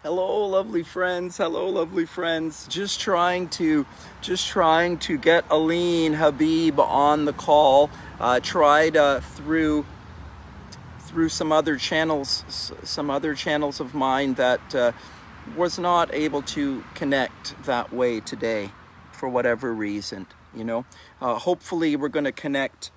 Hello, lovely friends. Hello, lovely friends. Just trying to get Aline Habib on the call. Tried through some other channels of mine that was not able to connect that way today, for whatever reason. Hopefully we're going to connect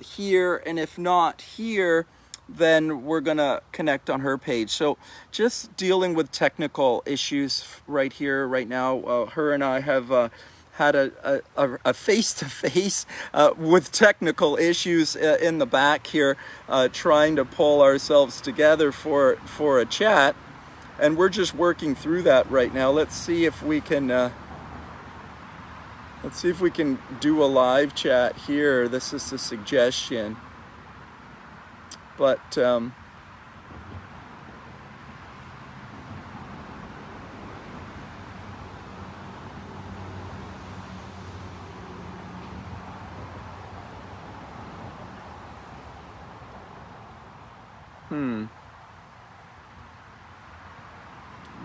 here, and if not here, then we're gonna connect on her page. So just dealing with technical issues right here, right now. Her and I have had a face-to-face with technical issues in the back here, trying to pull ourselves together for a chat, and we're just working through that right now. Let's see if we can do a live chat here. This is a suggestion. But I'm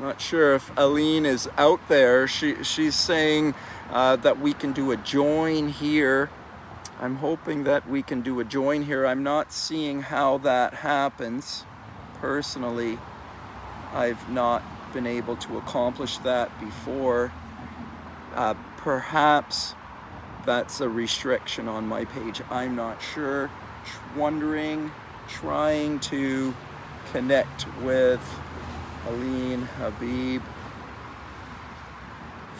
not sure if Aline is out there. She's saying that we can do a join here. I'm hoping that we can do a join here. I'm not seeing how that happens. Personally, I've not been able to accomplish that before. Perhaps that's a restriction on my page. I'm not sure. Trying to connect with Aline Habib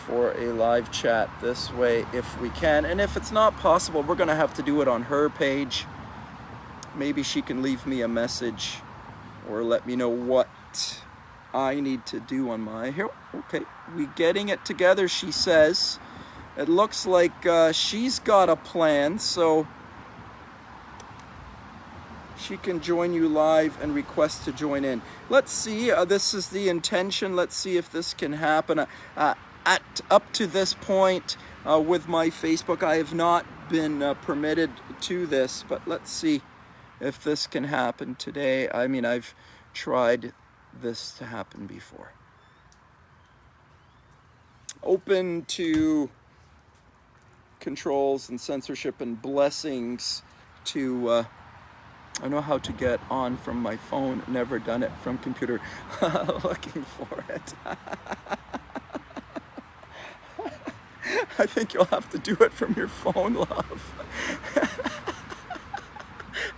for a live chat this way if we can. And if it's not possible, we're gonna have to do it on her page. Maybe she can leave me a message or let me know what I need to do on my here. Okay, we getting it together, she says. It looks like she's got a plan, so she can join you live and request to join in. Let's see, this is the intention. Let's see if this can happen. Up to this point with my Facebook, I have not been permitted to this, but let's see if this can happen today. I mean, I've tried this to happen before. Open to controls and censorship and blessings to I know how to get on from my phone, never done it from computer. Looking for it. I think you'll have to do it from your phone, love.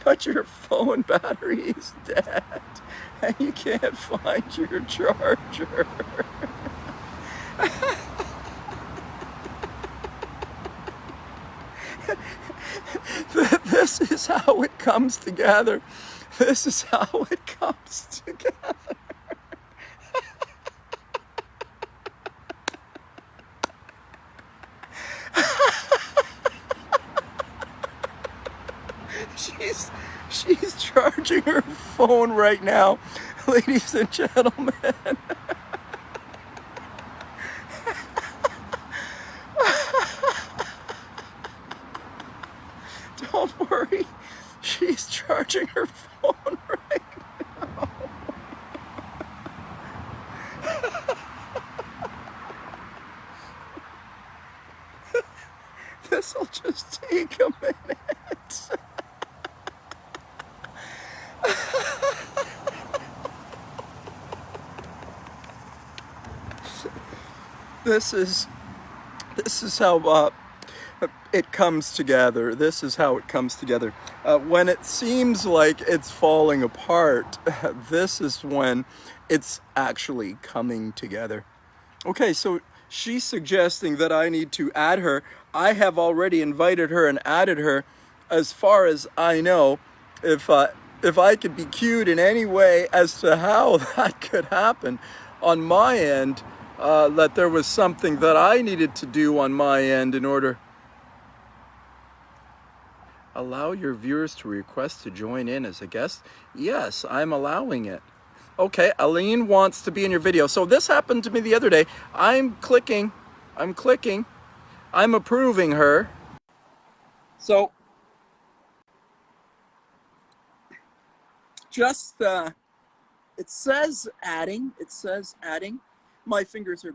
But your phone battery is dead and you can't find your charger. This is how it comes together. This is how it comes together. She's charging her phone right now, ladies and gentlemen. Don't worry, she's charging her phone right now. This'll just take a minute. This is how it comes together. This is how it comes together. When it seems like it's falling apart, this is when it's actually coming together. Okay, so she's suggesting that I need to add her. I have already invited her and added her. As far as I know, if I could be cued in any way as to how that could happen on my end, that there was something that I needed to do on my end in order. Allow your viewers to request to join in as a guest. Yes, I'm allowing it. Okay, Aline wants to be in your video. So this happened to me the other day. I'm clicking, I'm approving her. So just It says adding. It says adding. My fingers are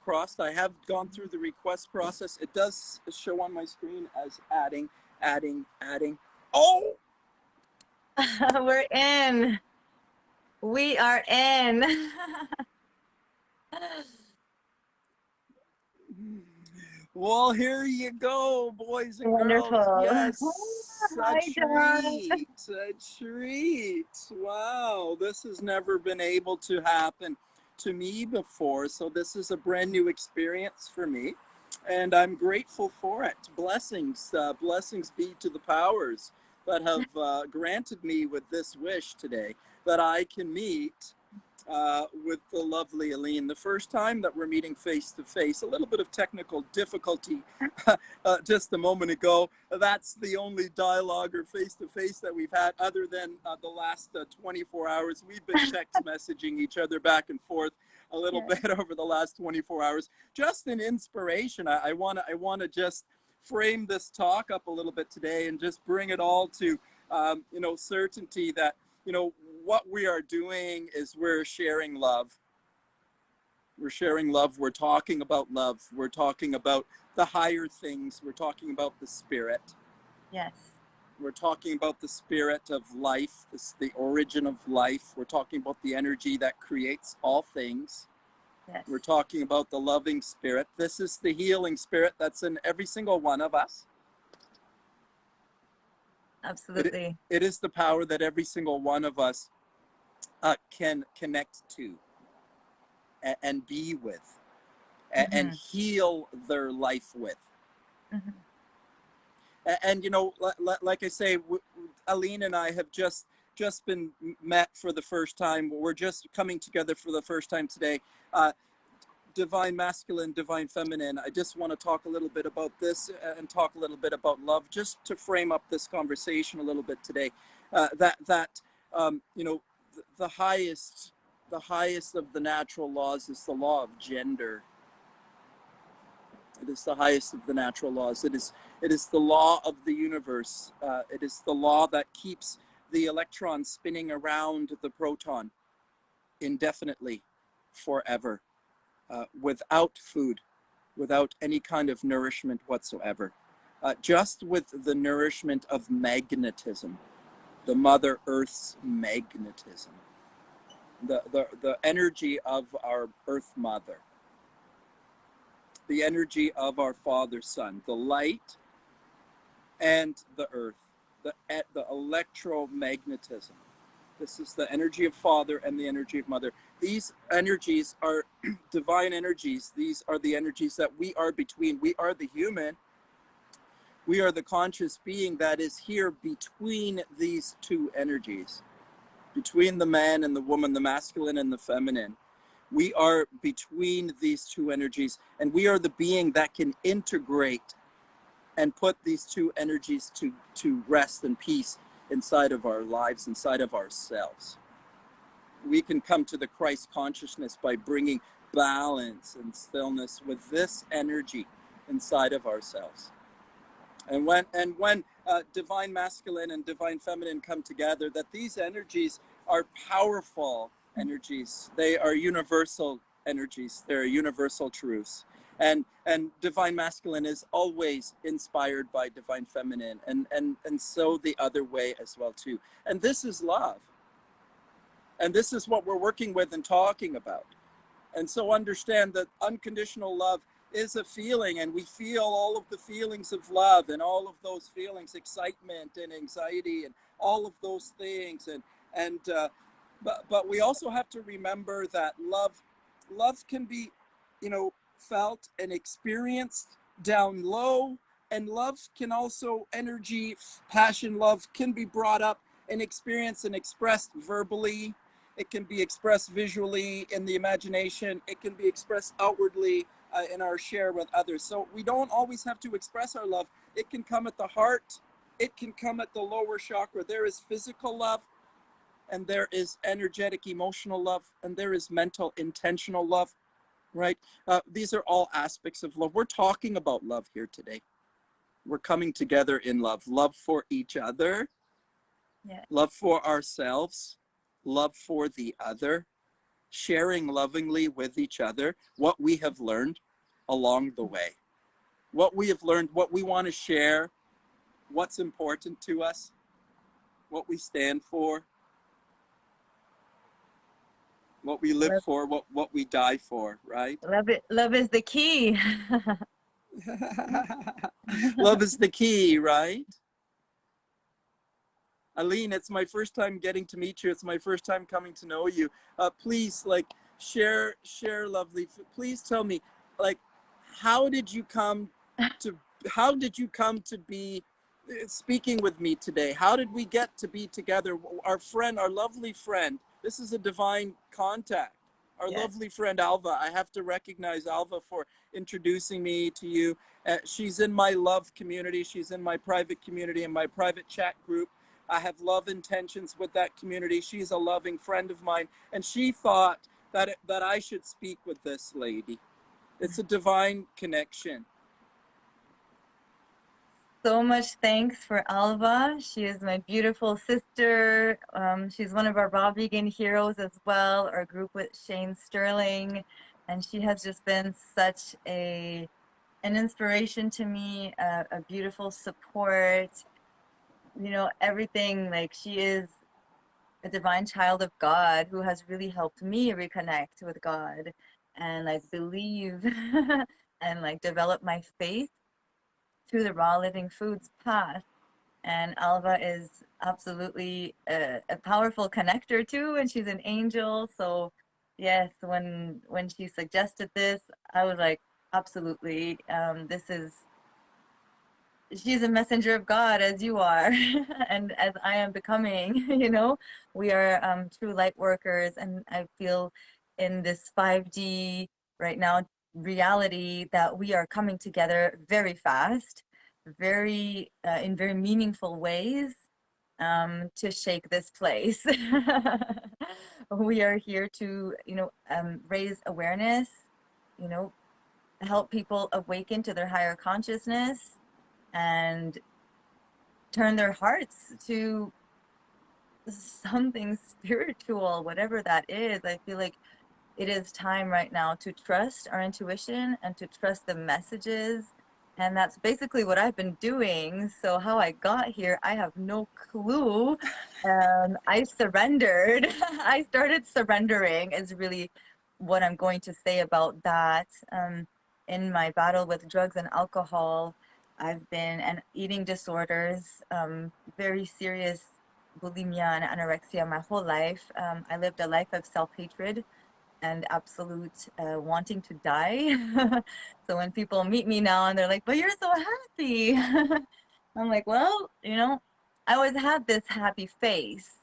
crossed. I have gone through the request process. It does show on my screen as adding, adding, adding. Oh! We're in. We are in. Well, here you go, boys and girls. Wonderful. Yes, a Hi, John. treat, a treat. Wow, this has never been able to happen to me before. So this is a brand new experience for me, and I'm grateful for it. Blessings, blessings be to the powers that have granted me with this wish today, that I can meet with the lovely Aline. The first time that we're meeting face to face, a little bit of technical difficulty just a moment ago. That's the only dialogue or face to face that we've had other than the last 24 hours. We've been text messaging each other back and forth a little bit over the last 24 hours. Just an inspiration. I want to just frame this talk up a little bit today and just bring it all to, you know, certainty that, you know, what we are doing is we're sharing love. We're sharing love. We're talking about love. We're talking about the higher things. We're talking about the spirit. Yes. We're talking about the spirit of life, the origin of life. We're talking about the energy that creates all things. Yes. We're talking about the loving spirit. This is the healing spirit that's in every single one of us. Absolutely. It is the power that every single one of us can connect to and be with and heal their life with. And you know, like I say, Aline and I have just been met for the first time. We're just coming together for the first time today. Divine masculine, divine feminine. I just want to talk a little bit about this and talk a little bit about love, just to frame up this conversation a little bit today. You know, the highest of the natural laws is the law of gender. It is the highest of the natural laws. It is the law of the universe. It is the law that keeps the electron spinning around the proton indefinitely, forever, without food, without any kind of nourishment whatsoever. Just with the nourishment of magnetism, the Mother Earth's magnetism, the energy of our Earth Mother, the energy of our Father Sun, the light and the earth, the electromagnetism. This is the energy of Father and the energy of Mother. These energies are divine energies. These are the energies that we are between. We are the human. We are the conscious being that is here between these two energies, between the man and the woman, the masculine and the feminine. We are between these two energies, and we are the being that can integrate and put these two energies to rest and peace inside of our lives, inside of ourselves. We can come to the Christ consciousness by bringing balance and stillness with this energy inside of ourselves. And when divine masculine and divine feminine come together, that these energies are powerful energies. They are universal energies. They're universal truths. And divine masculine is always inspired by divine feminine, and so the other way as well too. And this is love. And this is what we're working with and talking about. And so understand that unconditional love is a feeling, and we feel all of the feelings of love and all of those feelings, excitement and anxiety and all of those things. But we also have to remember that love can be, you know, felt and experienced down low, and love can also passion, love can be brought up and experienced and expressed verbally. It can be expressed visually in the imagination. It can be expressed outwardly in our share with others. So we don't always have to express our love. It can come at the heart. It can come at the lower chakra. There is physical love, and there is energetic emotional love, and there is mental intentional love, right? These are all aspects of love. We're talking about love here today. We're coming together in love. Love for each other. Yeah. Love for ourselves. love for the other, sharing lovingly with each other what we have learned along the way, what we have learned, what we want to share, what's important to us, what we stand for, what we live Love, for, what we die for, right? love is the key. Love is the key, right? Aline, it's my first time getting to meet you. It's my first time coming to know you. Please, like, share lovely. Please tell me, like, how did you come to, how did you come to be speaking with me today? How did we get to be together? Our friend, our lovely friend. This is a divine contact. Our Yes. lovely friend Alva. I have to recognize Alva for introducing me to you. She's in my love community. She's in my private community, in my private chat group. I have love intentions with that community. She's a loving friend of mine, and she thought that I should speak with this lady. It's a divine connection. So much thanks for Alva. She is my beautiful sister. She's one of our raw vegan heroes as well, our group with Shane Sterling. And she has just been such an inspiration to me, a beautiful support, you know, everything. Like, she is a divine child of God who has really helped me reconnect with God and like believe and like develop my faith through the raw living foods path. And Alva is absolutely a powerful connector too, and she's an angel. So yes, when she suggested this, I was like, absolutely, this is, she's a messenger of God as you are, and as I am becoming. You know, we are true light workers, and I feel in this 5D right now reality that we are coming together very fast, very in very meaningful ways, to shake this place. We are here to, you know, raise awareness, you know, help people awaken to their higher consciousness and turn their hearts to something spiritual, whatever that is. I feel like it is time right now to trust our intuition and to trust the messages. And that's basically what I've been doing. So how I got here, I have no clue. I surrendered. I started surrendering is really what I'm going to say about that. In my battle with drugs and alcohol, I've been and eating disorders, very serious bulimia and anorexia my whole life. I lived a life of self-hatred and absolute wanting to die. So when people meet me now and they're like, but you're so happy. I'm like, well, you know, I always had this happy face.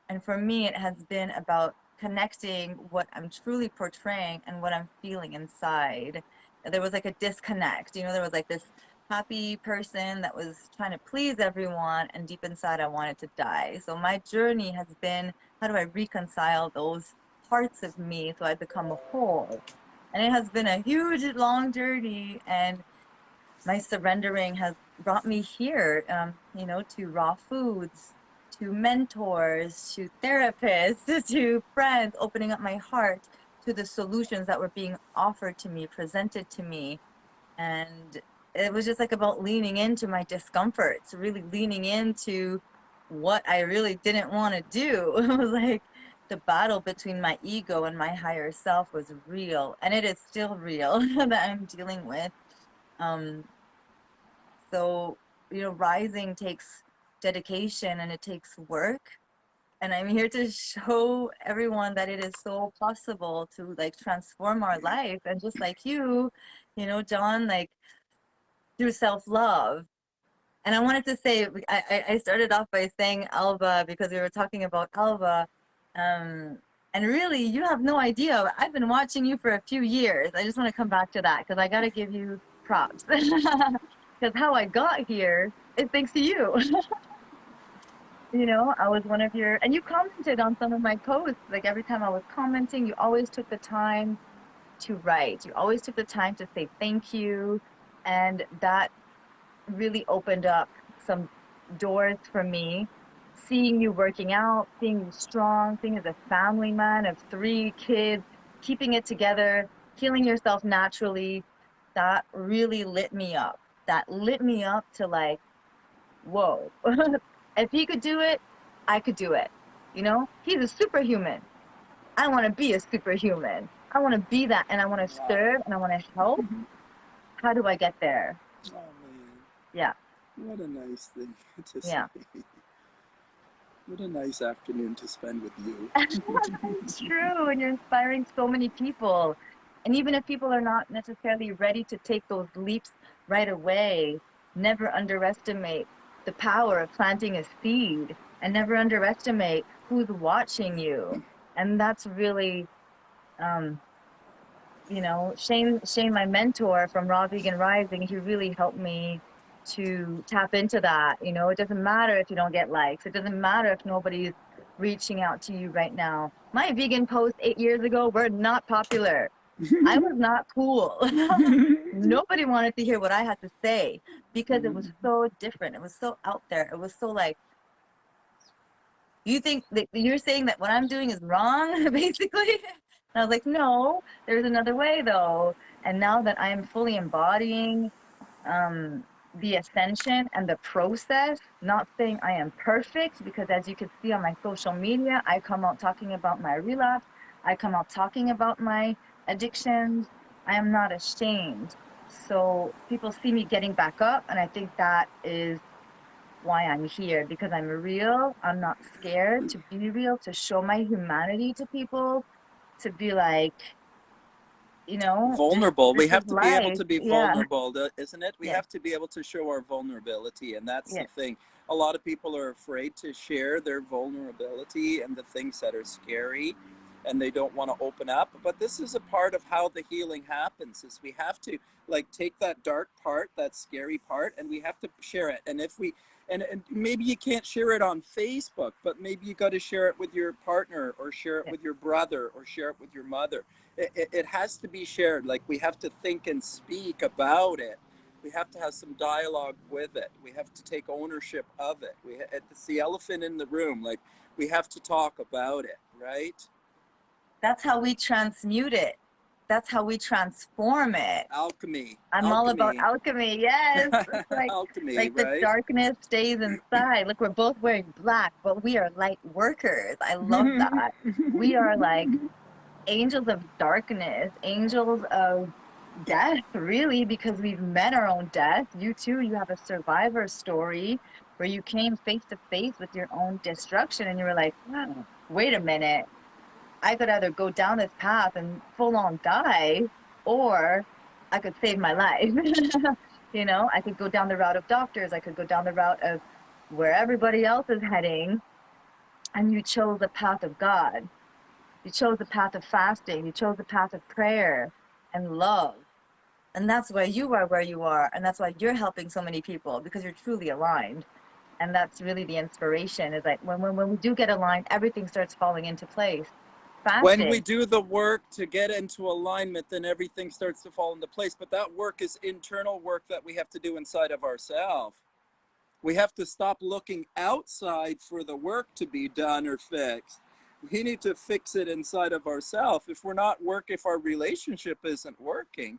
And for me, it has been about connecting what I'm truly portraying and what I'm feeling inside. There was like a disconnect, you know, there was like this happy person that was trying to please everyone, and deep inside, I wanted to die. So my journey has been, how do I reconcile those parts of me so I become a whole? And it has been a huge, long journey, and my surrendering has brought me here, you know, to raw foods, to mentors, to therapists, to friends, opening up my heart to the solutions that were being offered to me, presented to me. And it was just like about leaning into my discomforts, really leaning into what I really didn't want to do. It was like the battle between my ego and my higher self was real, and it is still real that I'm dealing with. Um, so, you know, rising takes dedication and it takes work. And I'm here to show everyone that it is so possible to like transform our life. And just like you know, John, like through self-love. And I wanted to say, I started off by saying Alva because we were talking about Alva. And really, you have no idea. I've been watching you for a few years. I just want to come back to that because I got to give you props. Because how I got here is thanks to you. You know, I was one of your, and you commented on some of my posts. Like every time I was commenting, you always took the time to write. You always took the time to say thank you. And that really opened up some doors for me. seeing you working out, seeing you strong, seeing you as a family man of 3 kids, keeping it together, healing yourself naturally, that really lit me up. That lit me up to like, whoa, if he could do it, I could do it. You know, he's a superhuman. I want to be a superhuman. I want to be that and I want to Wow. serve and I want to help. How do I get there? Oh man, Yeah, what a nice thing to say. yeah. What a nice afternoon to spend with you. It's true. And you're inspiring so many people. And even if people are not necessarily ready to take those leaps right away, never underestimate the power of planting a seed and never underestimate who's watching you. And that's really, um, Shane, my mentor from Raw Vegan Rising, he really helped me to tap into that. It doesn't matter if you don't get likes. It doesn't matter if nobody's reaching out to you right now. My vegan posts 8 years ago were not popular. I was not cool. Nobody wanted to hear what I had to say because it was so different. It was so out there. It was so like, you think that you're saying that what I'm doing is wrong, basically? And I was like, no, there's another way though. And now that I'm fully embodying um, the ascension and the process, not saying I am perfect, because as you can see on my social media, I come out talking about my relapse. I come out talking about my addictions. I am not ashamed. So people see me getting back up, and I think that is why I'm here, because I'm real. I'm not scared to be real, to show my humanity to people, to be like, just Vulnerable. this We is have to be able life. to be Yeah. vulnerable, isn't it? We Yes. have to be able to show our vulnerability, and that's the Yes. thing. A lot of people are afraid to share their vulnerability and the things that are scary, and they don't want to open up. But this is a part of how the healing happens, is we have to like take that dark part, that scary part, and we have to share it. And if we and maybe you can't share it on Facebook, but maybe you got to share it with your partner, or share it Yes. with your brother, or share it with your mother. It has to be shared. Like, we have to think and speak about it. We have to have some dialogue with it. We have to take ownership of it. It's the elephant in the room. Like, we have to talk about it, right? That's how we transmute it. That's how we transform it. Alchemy. I'm all about Alchemy. alchemy. Yes. It's like Alchemy, like the right? darkness stays inside. Look, we're both wearing black, but we are light workers. I love that. We are like angels of darkness, angels of death, really, because we've met our own death. You too, you have a survivor story where you came face to face with your own destruction and you were like, wow, wait a minute. I could either go down this path and full on die, or I could save my life. I could go down the route of doctors, I could go down the route of where everybody else is heading, and you chose the path of God. You chose the path of fasting, you chose the path of prayer and love. And that's why you are where you are, and that's why you're helping so many people, because you're truly aligned. And that's really the inspiration, is like when we do get aligned, everything starts falling into place. When we Fasting. do the work to get into alignment, then everything starts to fall into place. But that work is internal work that we have to do inside of ourselves. We have to stop looking outside for the work to be done or fixed. We need to fix it inside of ourselves. If our relationship isn't working,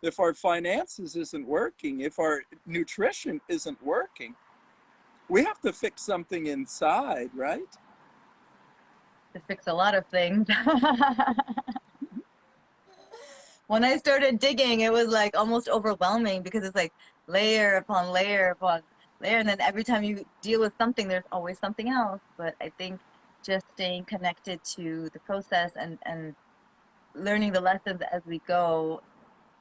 if our finances isn't working, if our nutrition isn't working, we have to fix something inside, right? To fix a lot of things. When I started digging, it was like almost overwhelming, because it's like layer upon layer upon layer. And then every time you deal with something, there's always something else. But I think just staying connected to the process and learning the lessons as we go,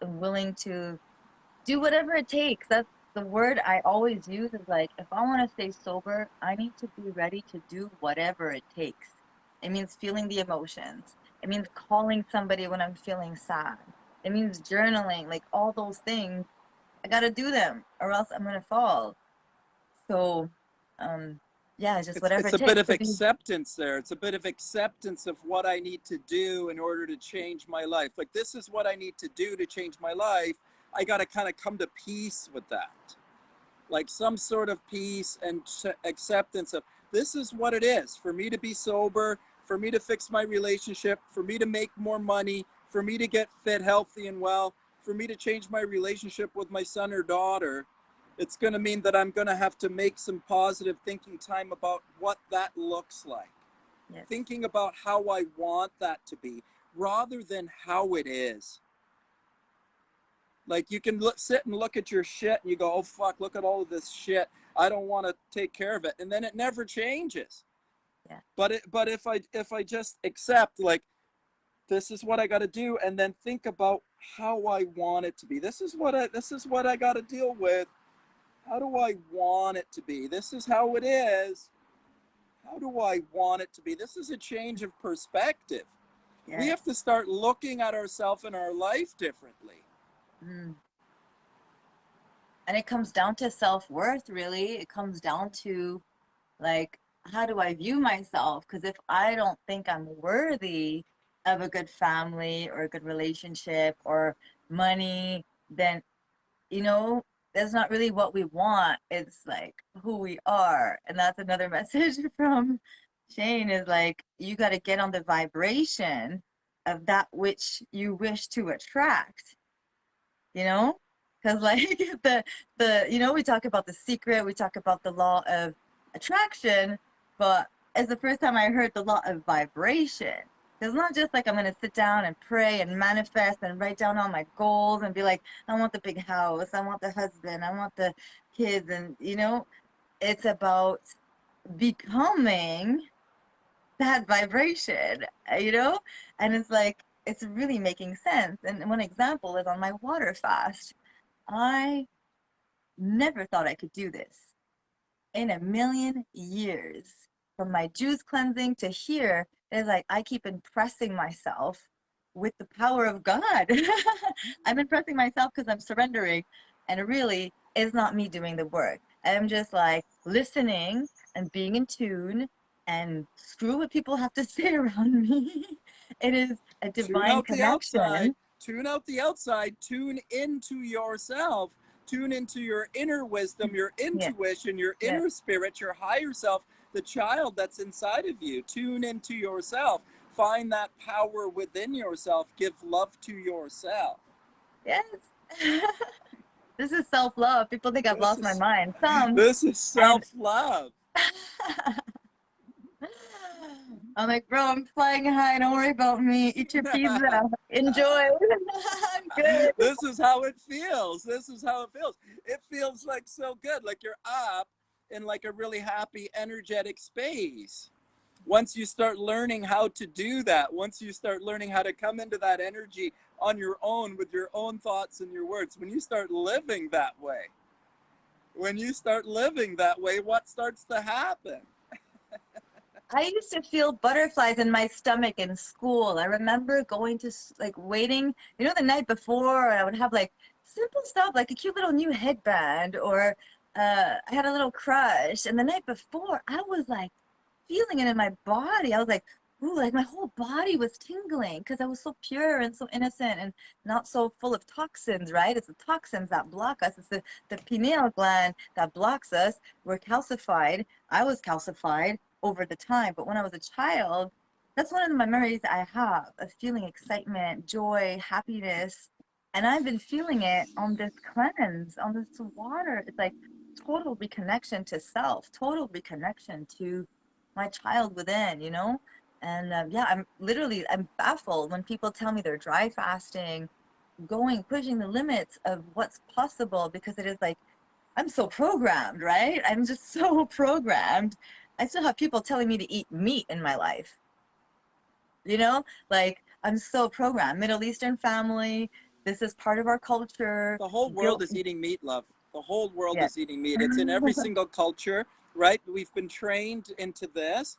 and willing to do whatever it takes. That's the word I always use, is like, if I want to stay sober, I need to be ready to do whatever it takes. It means feeling the emotions. It means calling somebody when I'm feeling sad. It means journaling, like all those things. I got to do them or else I'm going to fall. So, um, yeah, just whatever It's it a bit takes of to be. acceptance there. It's a bit of acceptance of what I need to do in order to change my life. Like, this is what I need to do to change my life. I got to kind of come to peace with that. Like, some sort of peace and acceptance of, this is what it is for me to be sober, for me to fix my relationship, for me to make more money, for me to get fit, healthy, and well, for me to change my relationship with my son or daughter. It's going to mean that I'm going to have to make some positive thinking time about what that looks like. Yes. Thinking about how I want that to be rather than how it is. Like you can sit and look at your shit and you go, oh fuck, look at all of this shit. I don't want to take care of it. And then it never changes. Yeah. But if I just accept, like, this is what I got to do, and then think about how I want it to be. This is what I got to deal with. How do I want it to be? This is how it is. How do I want it to be? This is a change of perspective. Yeah. We have to start looking at ourselves and our life differently. Mm. And it comes down to self-worth, really. It comes down to, like, how do I view myself? Because if I don't think I'm worthy of a good family or a good relationship or money, then, you know, that's not really what we want. It's like who we are. And that's another message from Shane, is like, you got to get on the vibration of that which you wish to attract, you know? Because like we talk about The Secret, we talk about the law of attraction, but it's the first time I heard the law of vibration. It's not just like I'm gonna sit down and pray and manifest and write down all my goals and be like, I want the big house, I want the husband, I want the kids, and it's about becoming that vibration, and it's like, it's really making sense. And one example is on my water fast. I never thought I could do this in a million years. From my juice cleansing to here, it's like I keep impressing myself with the power of God. I'm impressing myself because I'm surrendering. And really, it's not me doing the work. I'm just like listening and being in tune, and screw what people have to say around me. It is a Tune divine out the outside. connection. Tune out the outside. Tune into yourself. Tune into your inner wisdom, your Yeah, intuition, your yeah. inner spirit, your higher self, the child that's inside of you. Tune into yourself. Find that power within yourself. Give love to yourself. Yes. This is self-love. People think I've This lost my is mind. Some. this is And self-love. I'm like, bro, I'm flying high. Don't worry about me. Eat your pizza. Enjoy. I'm good. This is how it feels. This is how it feels. It feels like so good, like you're up in like a really happy, energetic space. Once you start learning how to do that, once you start learning how to come into that energy on your own with your own thoughts and your words, when you start living that way, what starts to happen? I used to feel butterflies in my stomach in school. I remember going to like waiting, the night before, I would have like simple stuff like a cute little new headband, or I had a little crush. And the night before, I was like feeling it in my body. I was like, ooh, like my whole body was tingling because I was so pure and so innocent and not so full of toxins, right? It's the toxins that block us. It's the pineal gland that blocks us. We're calcified. I was calcified over the time. But when I was a child, that's one of the memories I have of feeling excitement, joy, happiness. And I've been feeling it on this cleanse, on this water. It's like total reconnection to self, total reconnection to my child within. And yeah, I'm baffled when people tell me they're dry fasting, pushing the limits of what's possible, because it is like, I'm so programmed, right? I'm just so programmed. I still have people telling me to eat meat in my life. Like, I'm so programmed. Middle Eastern family, this is part of our culture. The whole world Guilt, is eating meat, love. The whole world yeah. is eating meat. It's in every single culture, right? We've been trained into this.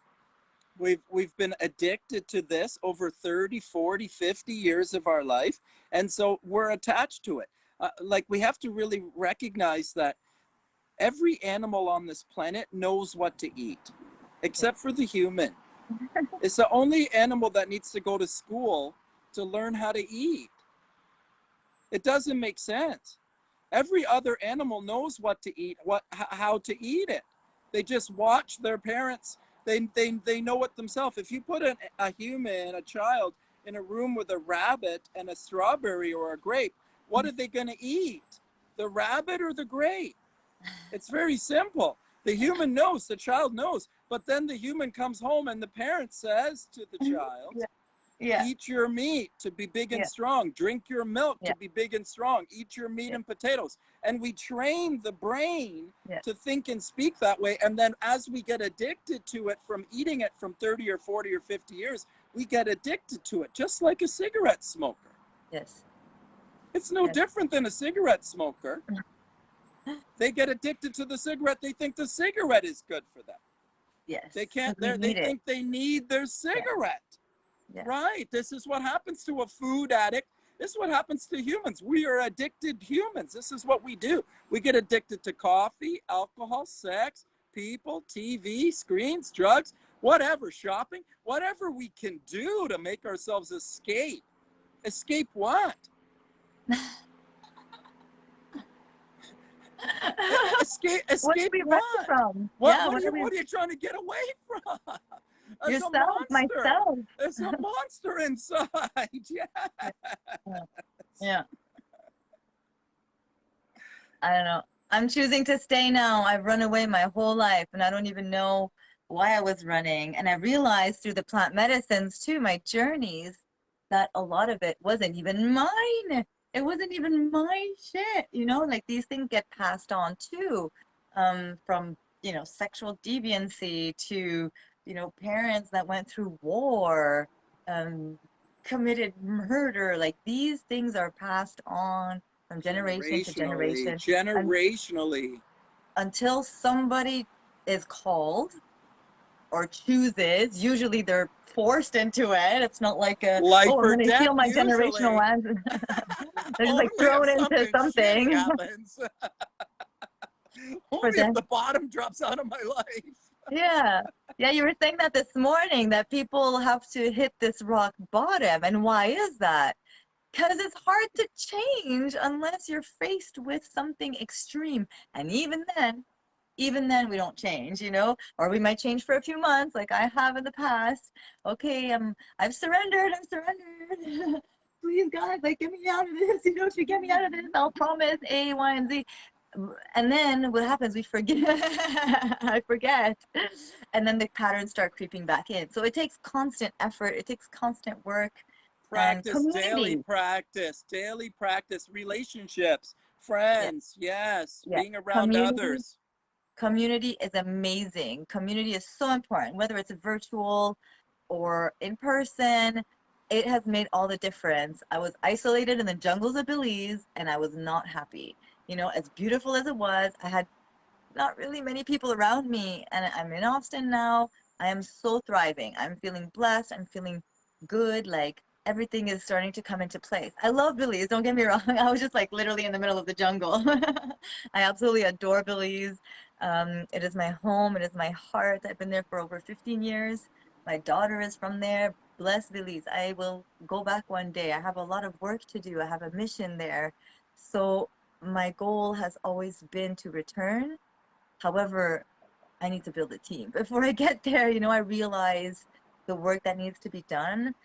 We've been addicted to this over 30, 40, 50 years of our life. And so we're attached to it. Like, we have to really recognize that every animal on this planet knows what to eat, except for the human. It's the only animal that needs to go to school to learn how to eat. It doesn't make sense. Every other animal knows what to eat, how to eat it. They just watch their parents. They know it themselves. If you put a human, a child, in a room with a rabbit and a strawberry or a grape, what are they going to eat? The rabbit or the grape? It's very simple. The human knows, the child knows, but then the human comes home and the parent says to the child, Yeah. Yeah. eat your meat to be big and Yeah. strong. Drink your milk Yeah. to be big and strong. Eat your meat Yeah. and potatoes. And we train the brain Yeah. to think and speak that way. And then as we get addicted to it from eating it from 30 or 40 or 50 years, we get addicted to it, just like a cigarette smoker. Yes. It's no Yes. different than a cigarette smoker. They get addicted to the cigarette. They think the cigarette is good for them. Yes. They can't, We they need it. think they need their cigarette. Yeah. Right. This is what happens to a food addict. This is what happens to humans. We are addicted humans. This is what we do. We get addicted to coffee, alcohol, sex, people, TV, screens, drugs, whatever, shopping, whatever we can do to make ourselves escape. Escape what? Escape What do we run what? from? What, Yeah, what, are you, we what are you trying to get away from? There's a yourself, monster. myself. There's a monster inside. Yeah. Yeah. I don't know. I'm choosing to stay now. I've run away my whole life and I don't even know why I was running. And I realized through the plant medicines too, my journeys, that a lot of it wasn't even mine. It wasn't even my shit, you know, like these things get passed on too, from, you know, sexual deviancy to, you know, parents that went through war, committed murder. Like these things are passed on from generation to generation Generationally. until somebody is called or chooses. Usually they're forced into it. It's not like a, Life oh, I'm or going to death, heal my generational usually. lands. They're just like Only if thrown into something shitty something. happens. For Only if them. the bottom drops out of my life. Yeah. Yeah, you were saying that this morning, that people have to hit this rock bottom. And why is that? Because it's hard to change unless you're faced with something extreme. And even then we don't change, you know, or we might change for a few months like I have in the past. Okay, I've surrendered. Please God, like get me out of this. You know, if you get me out of this, I'll promise A, Y, and Z. And then what happens? We forget. I forget. And then the patterns start creeping back in. So it takes constant effort. It takes constant work and Practice, community. daily practice, relationships, Yeah, friends, yes, yeah. being around Community. others. Community is amazing. Community is so important, whether it's virtual or in person. It has made all the difference. I was isolated in the jungles of Belize and I was not happy. You know, as beautiful as it was, I had not really many people around me. And I'm in Austin now. I am so thriving. I'm feeling blessed. I'm feeling good. Like everything is starting to come into place. I love Belize. Don't get me wrong. I was just like literally in the middle of the jungle. I absolutely adore Belize. It is my home. It is my heart. I've been there for over 15 years. My daughter is from there. Bless Belize. I will go back one day. I have a lot of work to do. I have a mission there. So my goal has always been to return. However, I need to build a team. Before I get there, you know, I realize the work that needs to be done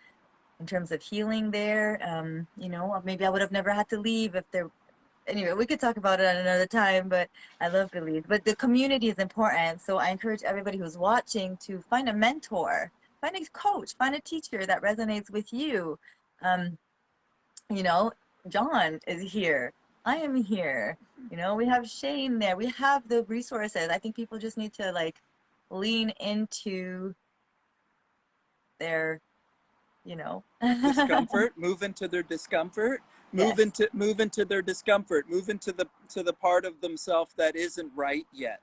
in terms of healing there. You know, maybe I would have never had to leave if there. Anyway, we could talk about it at another time, but I love Belize. But the community is important. So I encourage everybody who's watching to find a mentor, find a coach, find a teacher that resonates with you. Um, you know, John is here. I am here. You know, we have Shane there. We have the resources. I think people just need to like lean into their, you know. Discomfort, move into their discomfort, Yes. move into their discomfort, move into the part of themselves that isn't right yet.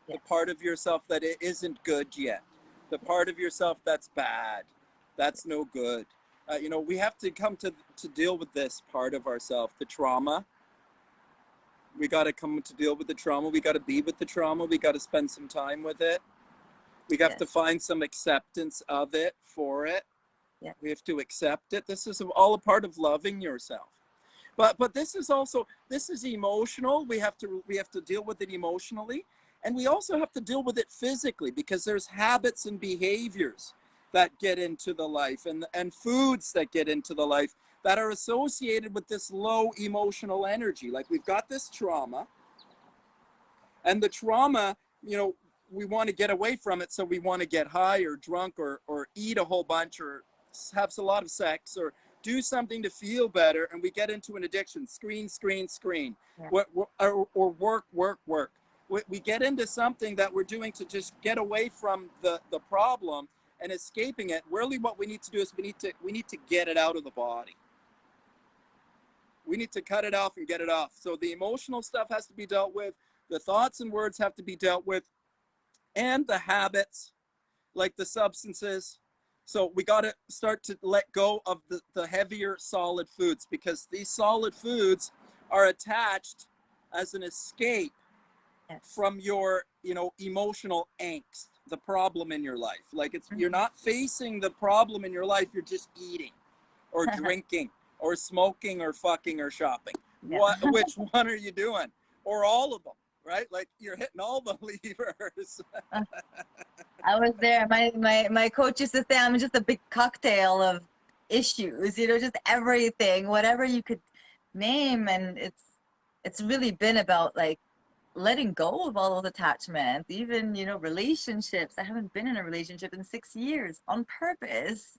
The Yes. part of yourself that it isn't good yet. The part of yourself that's bad. That's no good. You know, we have to come to deal with this part of ourselves, the trauma. We got to come to deal with the trauma. We got to be with the trauma. We got to spend some time with it. We have Yes. to find some acceptance of it for it. Yeah. We have to accept it. This is all a part of loving yourself. But this is also, this is emotional. We have to deal with it emotionally. And we also have to deal with it physically, because there's habits and behaviors that get into the life, and foods that get into the life that are associated with this low emotional energy. Like, we've got this trauma, and the trauma, we want to get away from it. So we want to get high or drunk, or eat a whole bunch, or have a lot of sex, or do something to feel better. And we get into an addiction: screen, screen, screen, Yeah. or work, work, work. We get into something that we're doing to just get away from the problem and escaping it. Really, what we need to do is we need to get it out of the body. We need to cut it off and get it off. So the emotional stuff has to be dealt with. The thoughts and words have to be dealt with, and the habits, like the substances. So we got to start to let go of the heavier solid foods, because these solid foods are attached as an escape from your, emotional angst, the problem in your life. Like, you're not facing the problem in your life, you're just eating or drinking or smoking or fucking or shopping. Yeah. Which one are you doing? Or all of them, right? Like, you're hitting all the levers. I was there. My coach used to say I'm just a big cocktail of issues, just everything, whatever you could name. And it's really been about like letting go of all those attachments, even, relationships. I haven't been in a relationship in 6 years on purpose,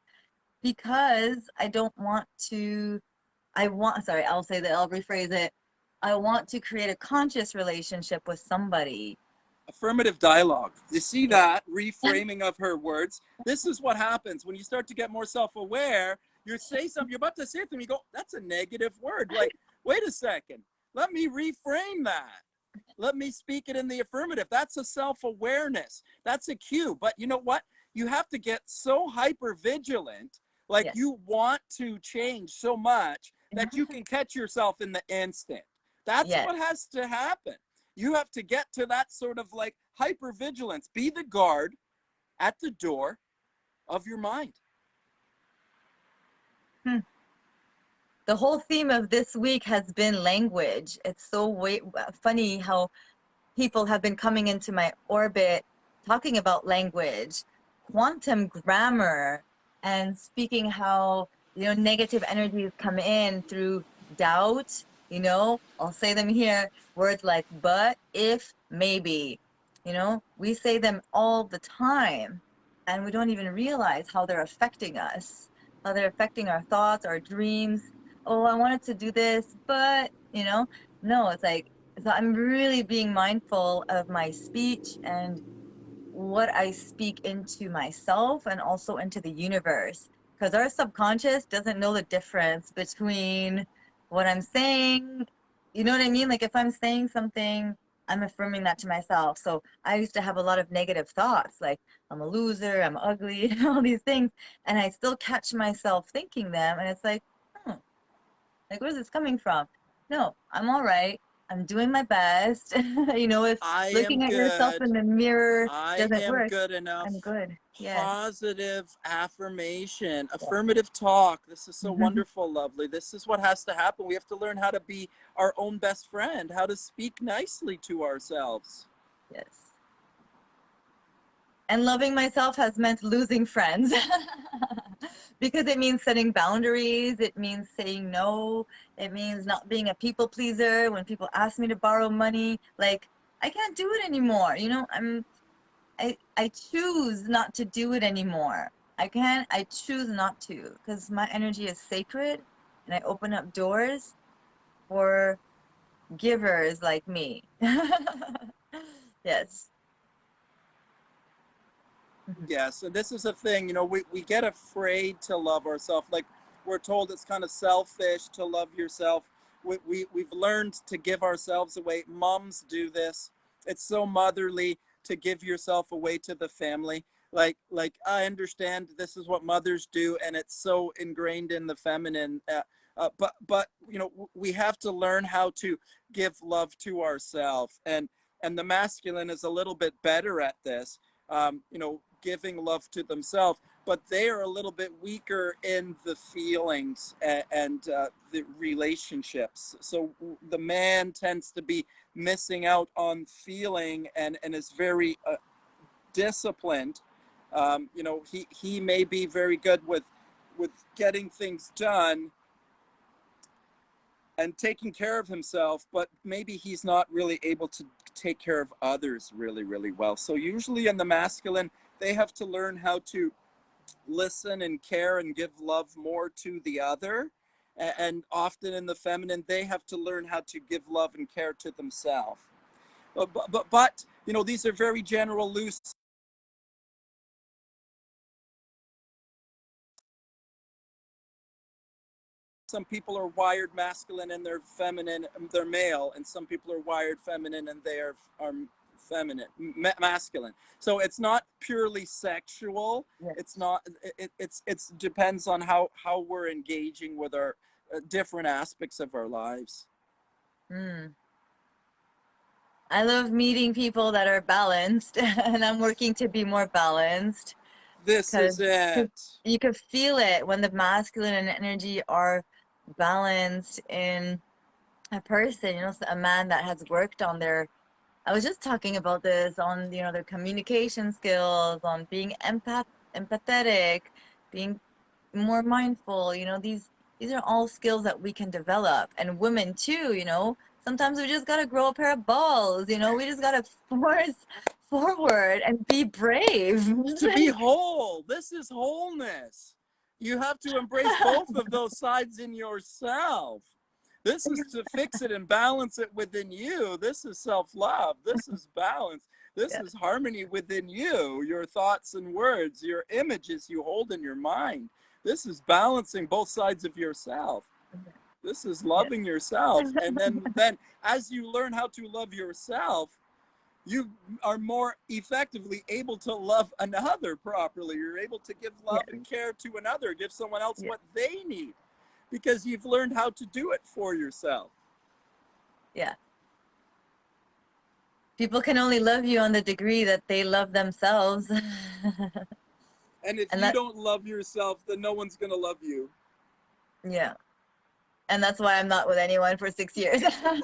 because I don't want to, sorry, I'll say that, I'll rephrase it. I want to create a conscious relationship with somebody. Affirmative dialogue. You see Yeah. that reframing of her words? This is what happens when you start to get more self-aware. You say something, you're about to say something, you go, that's a negative word. Like, wait a second, let me reframe that. Let me speak it in the affirmative. That's a self-awareness. That's a cue. But you know what? You have to get so hyper vigilant, like, Yes. you want to change so much that you can catch yourself in the instant. That's Yes. what has to happen. You have to get to that sort of like hyper vigilance. Be the guard at the door of your mind. The whole theme of this week has been language. It's so funny how people have been coming into my orbit talking about language, quantum grammar, and speaking how, negative energies come in through doubt. I'll say them here, words like but, if, maybe. We say them all the time, and we don't even realize how they're affecting us, how they're affecting our thoughts, our dreams. Oh, I wanted to do this, but, no, it's like, so I'm really being mindful of my speech and what I speak into myself and also into the universe. Because our subconscious doesn't know the difference between what I'm saying. You know what I mean? Like, if I'm saying something, I'm affirming that to myself. So I used to have a lot of negative thoughts, like I'm a loser, I'm ugly, all these things. And I still catch myself thinking them. And it's like, hmm, like, where's this coming from? No, I'm all right. I'm doing my best. If I am looking at yourself good. in the mirror I doesn't am work, good enough. I'm good. Yes. Positive affirmation, affirmative talk. This is so wonderful, lovely. This is what has to happen. We have to learn how to be our own best friend, how to speak nicely to ourselves. Yes. And loving myself has meant losing friends because it means setting boundaries. It means saying no. It means not being a people pleaser. When people ask me to borrow money, like, I can't do it anymore. I choose not to do it anymore. I choose not to, because my energy is sacred, and I open up doors for givers like me. Yes. Yes, and this is a thing, we get afraid to love ourselves. Like, we're told it's kind of selfish to love yourself. We've learned to give ourselves away. Moms do this. It's so motherly to give yourself away to the family. Like I understand this is what mothers do, and it's so ingrained in the feminine. But we have to learn how to give love to ourselves, and the masculine is a little bit better at this. Giving love to themselves. but they are a little bit weaker in the feelings and the relationships. So the man tends to be missing out on feeling and is very disciplined. You know, he may be very good with getting things done and taking care of himself, but maybe he's not really able to take care of others really, really well. So usually in the masculine, they have to learn how to listen and care and give love more to the other. And often in the feminine, they have to learn how to give love and care to themselves. But you know, these are very general, loose. Some people are wired masculine and they're feminine, they're male, and some people are wired feminine and they are feminine, masculine. So it's not purely sexual. Yes. It's not. It's depends on how we're engaging with our different aspects of our lives. Mm. I love meeting people that are balanced, and I'm working to be more balanced This is because it. you could feel it when the masculine and energy are balanced in a person, you know, a man that has worked on their, I was just talking about this on, you know, their communication skills, on being empathetic, being more mindful, you know, these are all skills that we can develop. And women too, you know, sometimes we just gotta grow a pair of balls, you know, we just gotta force forward and be brave. To be whole. This is wholeness. You have to embrace both of those sides in yourself. This is to fix it and balance it within you. This is self-love. This is balance. This Yeah. is harmony within you, your thoughts and words, your images you hold in your mind. This is balancing both sides of yourself. This is loving yourself. And then as you learn how to love yourself, you are more effectively able to love another properly. You're able to give love Yeah. and care to another, give someone else Yeah. what they need, because you've learned how to do it for yourself. Yeah. People can only love you on the degree that they love themselves. And if And you that, don't love yourself, then no one's going to love you. yeah. And that's why I'm not with anyone for 6 years. Because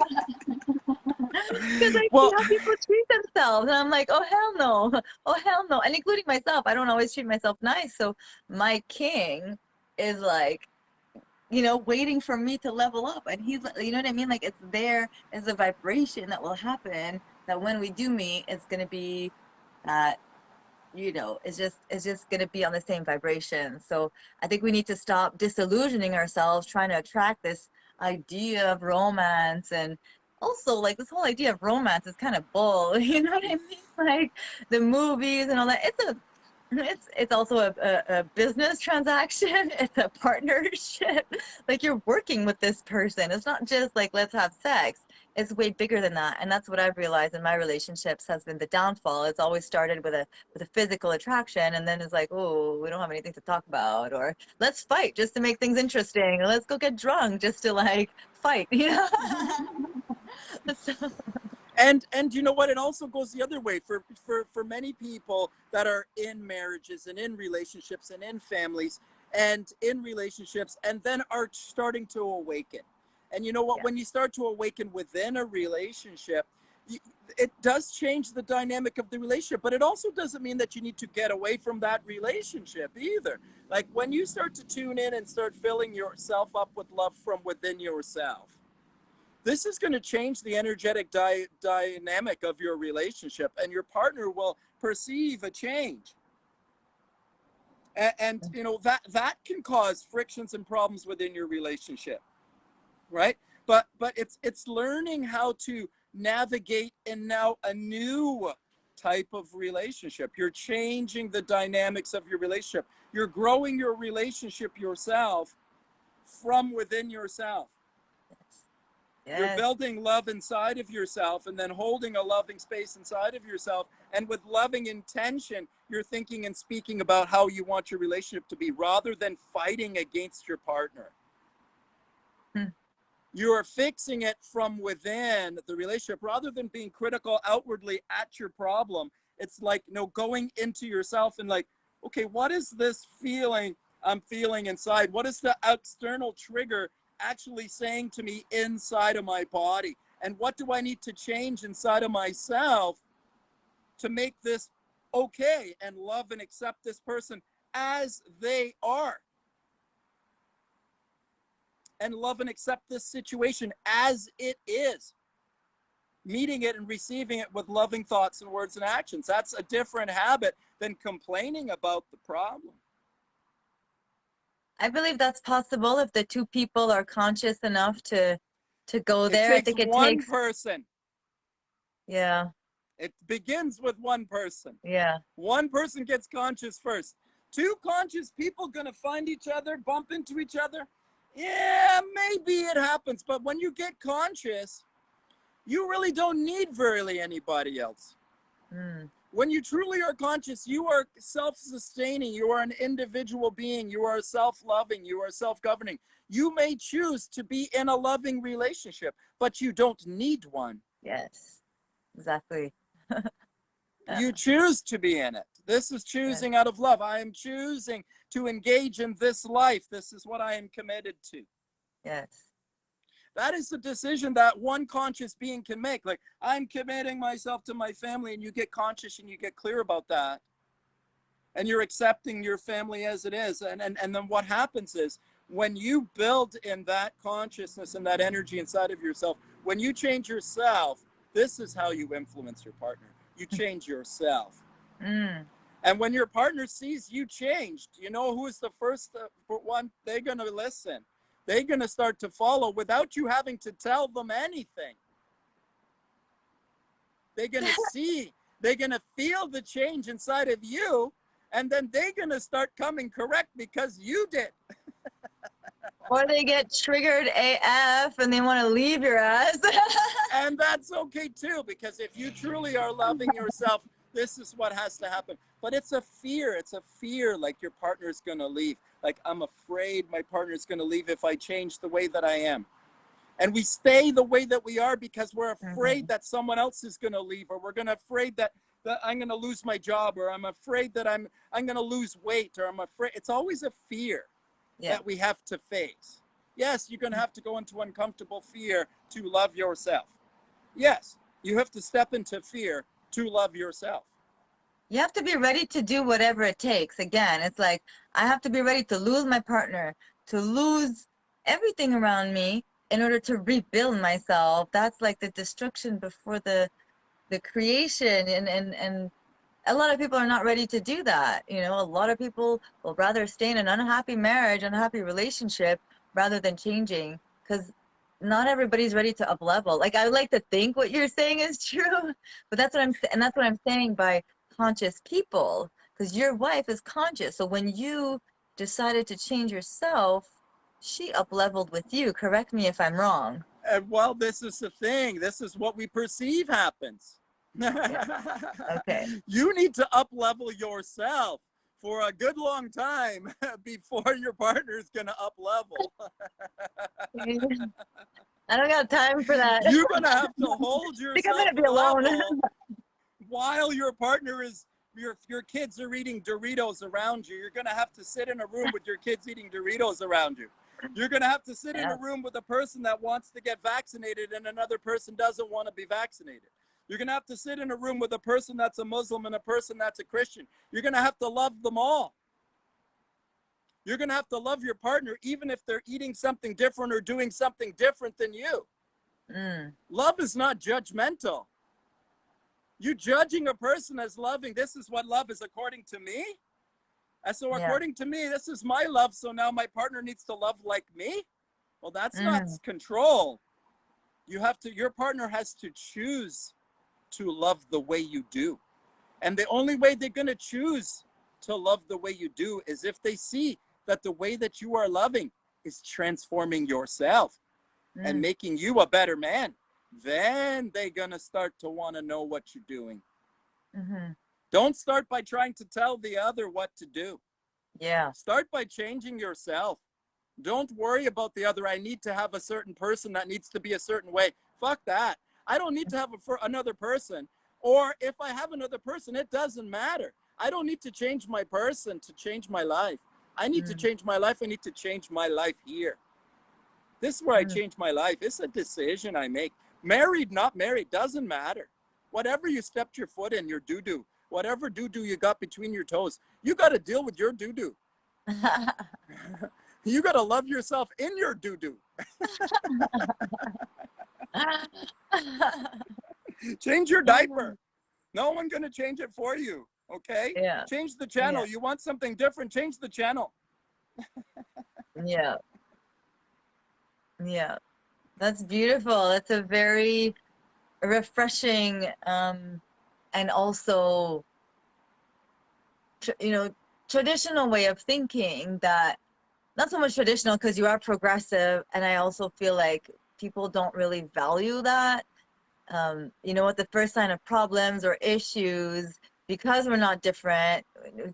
I see Well, how people treat themselves. And I'm like, oh, hell no. Oh, hell no. And including myself, I don't always treat myself nice. So my king is like, you know, waiting for me to level up. And he's, you know what I mean? Like, it's there as a vibration that will happen that when we do meet, it's going to be that, you know, it's just going to be on the same vibration. So I think we need to stop disillusioning ourselves trying to attract this idea of romance. And also, like, this whole idea of romance is kind of bull. You know what I mean? Like the movies and all that, it's also a business transaction. It's a partnership. Like, you're working with this person. It's not just like, let's have sex. It's way bigger than that. And that's what I've realized in my relationships has been the downfall. It's always started with a physical attraction, and then it's like, oh, we don't have anything to talk about, or let's fight just to make things interesting, or let's go get drunk just to like fight, you know? So, and you know what, it also goes the other way for many people that are in marriages and in relationships and in families and in relationships and then are starting to awaken. And you know what, yeah, when you start to awaken within a relationship, it does change the dynamic of the relationship, but it also doesn't mean that you need to get away from that relationship either. Like when you start to tune in and start filling yourself up with love from within yourself, this is going to change the energetic dynamic of your relationship, and your partner will perceive a change. And you know that can cause frictions and problems within your relationship, right? But it's learning how to navigate in now a new type of relationship. You're changing the dynamics of your relationship. You're growing your relationship yourself from within yourself. You're yes, building love inside of yourself and then holding a loving space inside of yourself. And with loving intention, you're thinking and speaking about how you want your relationship to be rather than fighting against your partner. hmm, You are fixing it from within the relationship rather than being critical outwardly at your problem. It's like, you know, going into yourself and like, okay, what is this feeling I'm feeling inside? What is the external trigger actually saying to me inside of my body? And what do I need to change inside of myself to make this okay and love and accept this person as they are? And love and accept this situation as it is. Meeting it and receiving it with loving thoughts and words and actions. That's a different habit than complaining about the problem. I believe that's possible if the two people are conscious enough to go It there. I takes think it one takes, person. yeah, It begins with one person. yeah, One person gets conscious first. Two conscious people gonna find each other, bump into each other. Yeah, maybe it happens, but when you get conscious, you really don't need really anybody else. mm, When you truly are conscious, you are self-sustaining, you are an individual being, you are self-loving, you are self-governing. You may choose to be in a loving relationship, but you don't need one. yes, exactly. You Yeah, choose to be in it. This is yes, choosing out of love. I am choosing to engage in this life. This is what I am committed to. yes. That is the decision that one conscious being can make. Like, I'm committing myself to my family, and you get conscious and you get clear about that. And you're accepting your family as it is. And then what happens is when you build in that consciousness and that energy inside of yourself, when you change yourself, this is how you influence your partner. You change yourself. Mm, And when your partner sees you changed, you know who is the first one? They're going to listen. They're going to start to follow without you having to tell them anything. They're going to see, they're going to feel the change inside of you, and then they're going to start coming correct because you did. or they get triggered AF and they want to leave your ass. And that's okay too, because if you truly are loving yourself, this is what has to happen. But it's a fear. It's a fear like your partner's going to leave. Like, I'm afraid my partner's going to leave if I change the way that I am. And we stay the way that we are because we're afraid Mhm. that someone else is going to leave, or we're going to afraid that I'm going to lose my job, or I'm afraid that I'm going to lose weight, or I'm afraid. It's always a fear Yeah. that we have to face. Yes, you're going to have to go into uncomfortable fear to love yourself. Yes, you have to step into fear to love yourself. You have to be ready to do whatever it takes. Again, it's like I have to be ready to lose my partner, to lose everything around me in order to rebuild myself. That's like the destruction before the creation, and a lot of people are not ready to do that. You know, a lot of people will rather stay in an unhappy marriage, unhappy relationship rather than changing, because not everybody's ready to up level. Like, I would like to think what you're saying is true, but that's what I'm saying by conscious people, because your wife is conscious. So when you decided to change yourself, she up leveled with you. Correct me if I'm wrong. And well, this is the thing. This is what we perceive happens. Yeah. Okay. You need to up level yourself for a good long time before your partner is going to up level. I don't got time for that. You're going to have to I hold think I'm yourself gonna be alone. level while your partner is your kids are eating Doritos around you. You're going to have to sit in a room with your kids eating Doritos around you. You're going to have to sit in Yeah. a room with a person that wants to get vaccinated and another person doesn't want to be vaccinated. You're going to have to sit in a room with a person that's a Muslim and a person that's a Christian. You're going to have to love them all. You're going to have to love your partner even if they're eating something different or doing something different than you. Mm, Love is not judgmental. You judging a person as loving, this is what love is according to me. And so yeah. according to me, this is my love. So now my partner needs to love like me. Well, that's not Mm, control. Your partner has to choose to love the way you do. And the only way they're going to choose to love the way you do is if they see that the way that you are loving is transforming yourself and mm, making you a better man. Then they're going to start to want to know what you're doing. mm-hmm. Don't start by trying to tell the other what to do. Yeah. Start by changing yourself. Don't worry about the other. I need to have a certain person that needs to be a certain way. Fuck that. I don't need to have another person. Or if I have another person, it doesn't matter. I don't need to change my person to change my life. I need to Mm, change my life. I need to change my life here. This is where I mm. change my life. It's a decision I make. Married, not married, doesn't matter. Whatever you stepped your foot in, your doo-doo, whatever doo-doo you got between your toes, you got to deal with your doo-doo. You got to love yourself in your doo-doo. Change your diaper. No one gonna change it for you. Okay? Yeah, Change the yeah, channel. You want something different, change the channel. yeah, yeah. That's beautiful. That's a very refreshing, and also, you know, traditional way of thinking that, not so much traditional because you are progressive, and I also feel like people don't really value that. You know what, the first sign of problems or issues, because we're not different,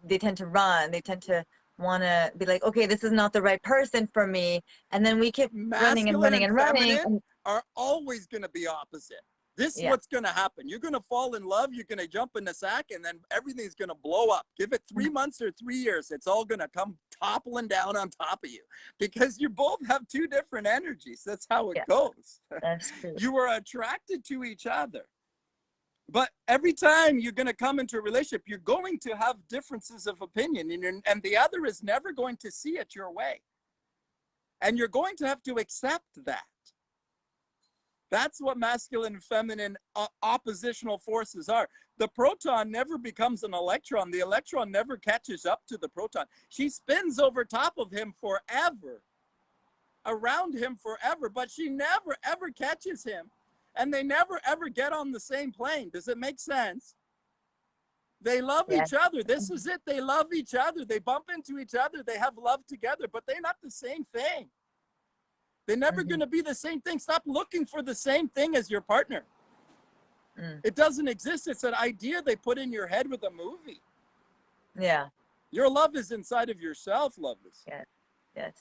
they tend to run. They tend to want to be like, okay, this is not the right person for me. And then we keep running and Masculine running and and running. feminine And are always gonna be opposite. This is yeah, what's gonna happen. You're gonna fall in love, you're gonna jump in the sack, and then everything's gonna blow up. Give it 3 months or 3 years, it's all gonna come toppling down on top of you because you both have two different energies. That's how it yeah, goes. that's true. You are attracted to each other. But every time you're going to come into a relationship, you're going to have differences of opinion, and the other is never going to see it your way. And you're going to have to accept that. That's what masculine and feminine oppositional forces are. The proton never becomes an electron. The electron never catches up to the proton. She spins over top of him forever, around him forever, but she never, ever catches him. And they never, ever get on the same plane. Does it make sense? They love Yeah. each other. This is it. They love each other. They bump into each other. They have love together, but they're not the same thing. They're never Mm-hmm. going to be the same thing. Stop looking for the same thing as your partner. Mm. It doesn't exist. It's an idea they put in your head with a movie. Yeah. Your love is inside of yourself, lovers. Yes. Yes.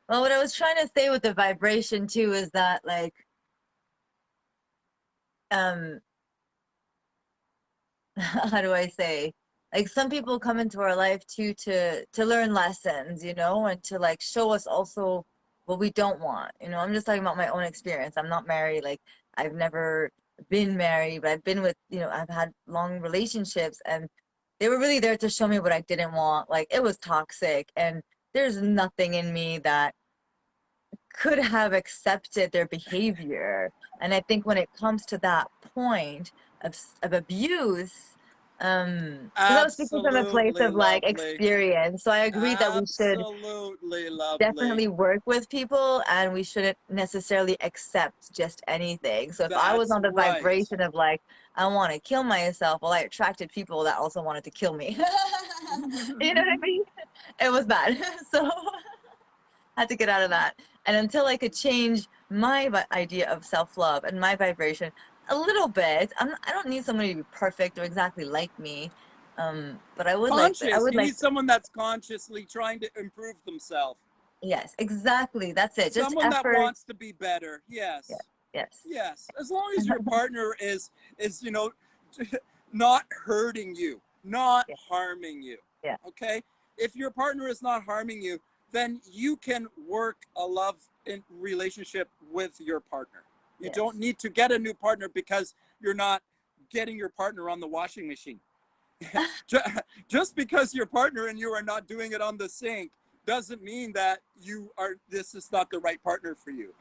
Well, what I was trying to say with the vibration too is that, like, um, how do I say? Like, some people come into our life too to learn lessons, you know, and to like show us also what we don't want. You know, I'm just talking about my own experience. I'm not married. Like, I've never been married, but I've been with, you know, I've had long relationships, and they were really there to show me what I didn't want. Like, it was toxic, and there's nothing in me that could have accepted their behavior. And I think when it comes to that point of abuse, because I was speaking from a place Absolutely of like lovely. experience, so I agree that we should Absolutely lovely. definitely work with people, and we shouldn't necessarily accept just anything. So if I was That's on the right. vibration of like, I want to kill myself, well, I attracted people that also wanted to kill me. You know what I mean? It was bad. So had to get out of that. And until I could change my idea of self-love and my vibration a little bit, I don't need somebody to be perfect or exactly like me. But I Conscious. would You like, need someone that's consciously trying to improve themselves. yes, exactly. That's it. Just Someone that effort. wants to be better. Yeah. Yes. Yes. Yes. As long as your partner is not hurting you, not Yeah. harming you. Yeah. Okay? If your partner is not harming you, then you can work a love in relationship with your partner. You don't Yes. need to get a new partner because you're not getting your partner on the washing machine. Just because your partner and you are not doing it on the sink doesn't mean that this is not the right partner for you.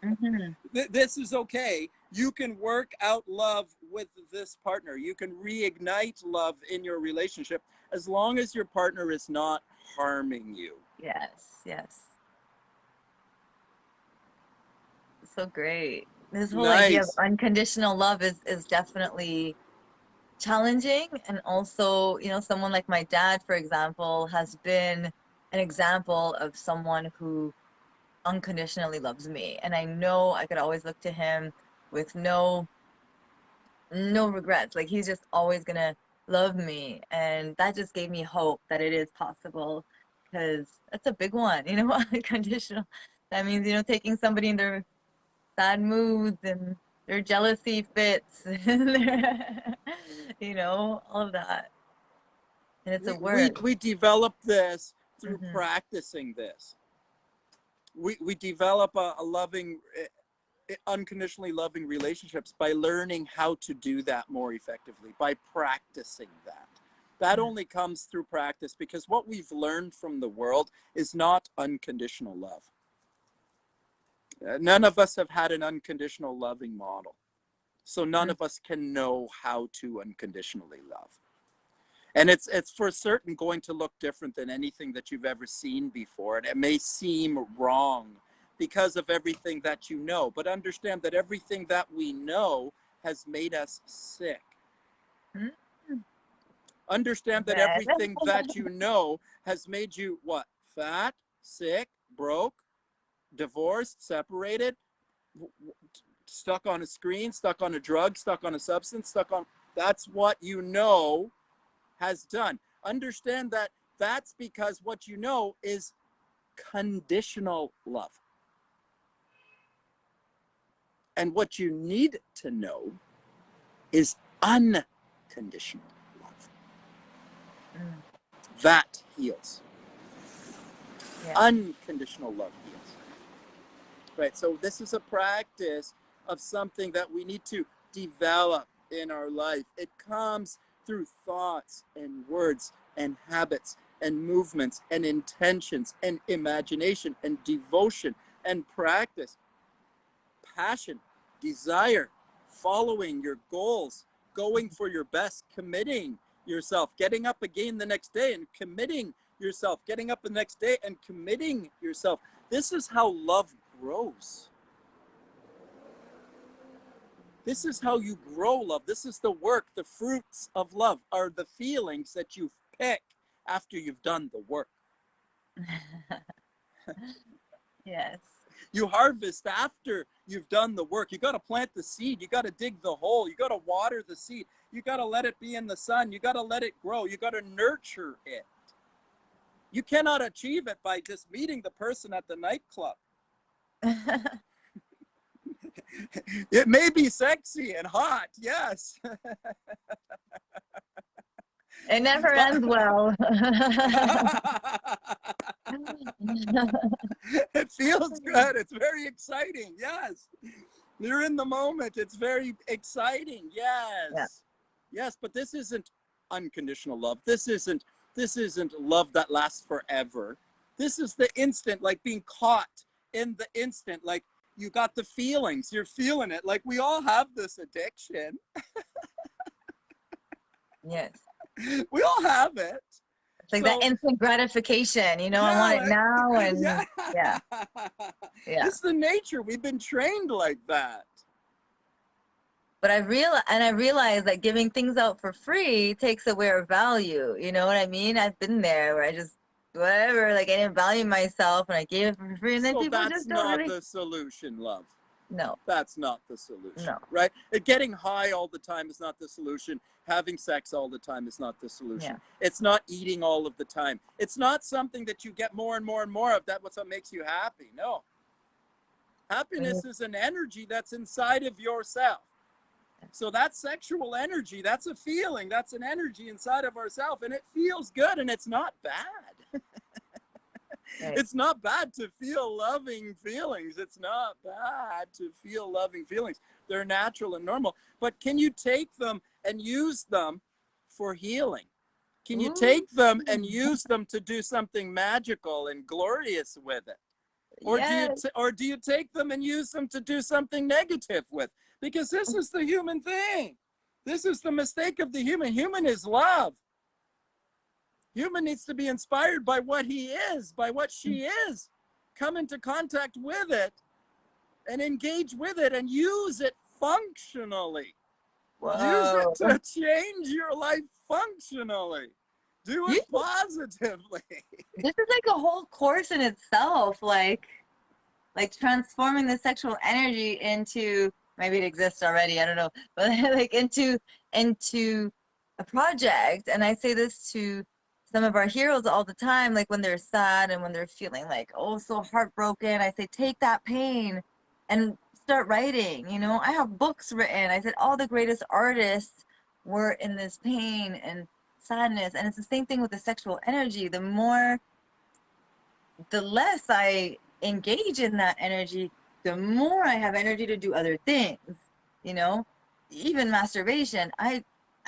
Mm-hmm. This is okay. You can work out love with this partner. You can reignite love in your relationship as long as your partner is not harming you. Yes. Yes. So great. This whole idea of Nice. unconditional love is definitely challenging. And also, you know, someone like my dad, for example, has been an example of someone who unconditionally loves me, and I know I could always look to him with no regrets. Like, he's just always gonna love me, and that just gave me hope that it is possible, because that's a big one, you know. Unconditional, that means, you know, taking somebody in their bad moods and their jealousy fits, you know, all of that. And it's a work. We develop this through Hmm. practicing this. We develop a loving, unconditionally loving relationships by learning how to do that more effectively, by practicing that. That only comes through practice, because what we've learned from the world is not unconditional love. None of us have had an unconditional loving model. So none of us can know how to unconditionally love. And it's for certain going to look different than anything that you've ever seen before. And it may seem wrong because of everything that you know. But understand that everything that we know has made us sick. Mm-hmm. Understand that Then, everything that you know has made you what? Fat, sick, broke, divorced, separated, stuck on a screen, stuck on a drug, stuck on a substance, stuck on... That's what you know has done. Understand that that's because what you know is conditional love. And what you need to know is unconditional love. mm, That heals. yeah. Unconditional love heals. Right? So this is a practice of something that we need to develop in our life. It comes through thoughts and words and habits and movements and intentions and imagination and devotion and practice, passion, desire, following your goals, going for your best, committing yourself, getting up again the next day and committing yourself, getting up the next day and committing yourself. This is how love grows. This is how you grow love. This is the work. The fruits of love are the feelings that you pick after you've done the work. Yes. You harvest after you've done the work. You got to plant the seed. You got to dig the hole. You got to water the seed. You got to let it be in the sun. You got to let it grow. You got to nurture it. You cannot achieve it by just meeting the person at the nightclub. It may be sexy and hot, yes. It never ends well. It feels good. It's very exciting. Yes. You're in the moment. It's very exciting. Yeah. Yes. Yes, but this isn't unconditional love. This isn't love that lasts forever. This is the instant, like being caught in the instant, like you got the feelings, you're feeling it. Like we all have this addiction. Yes. We all have it. It's like that So instant gratification, you know, I yeah, want it like, now, yeah. and yeah, yeah. It's the nature. We've been trained like that. But I realize that giving things out for free takes away our value. You know what I mean? I've been there where I just whatever, like I didn't value myself and I gave it for free, and then So people that's just don't not really. the solution, love. No, That's not the solution, no, right? Getting high all the time is not the solution. Having sex all the time is not the yeah. solution. It's not eating all of the time. It's not something that you get more and more and more of. That's what makes you happy. No. Happiness is an energy that's inside of yourself. So that sexual energy, that's a feeling, that's an energy inside of ourselves, and it feels good, and it's not bad. Right. It's not bad to feel loving feelings. It's not bad to feel loving feelings. They're natural and normal. But can you take them and use them for healing? Can you Ooh. take them and use them to do something magical and glorious with it? Or Yes. do you take them and use them to do something negative with? Because this is the human thing. This is the mistake of the human. Human is love. Human needs to be inspired by what he is, by what she is. Come into contact with it and engage with it and use it functionally. Use it Whoa. to change your life functionally. Do it You, positively. this is like a whole course in itself, like transforming the sexual energy into, maybe it exists already, I don't know, but like into a project. And I say this to some of our heroes all the time, like when they're sad and when they're feeling like, oh, so heartbroken, I say take that pain and start writing. You know, I have books written. I said all the greatest artists were in this pain and sadness. And it's the same thing with the sexual energy. The less I engage in that energy, the more I have energy to do other things, you know, even masturbation. I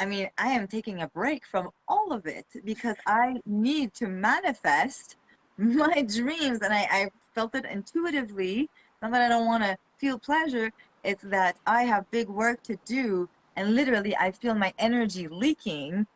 mean, I am taking a break from all of it because I need to manifest my dreams. And I felt it intuitively. Not that I don't want to feel pleasure, it's that I have big work to do. And literally, I feel my energy leaking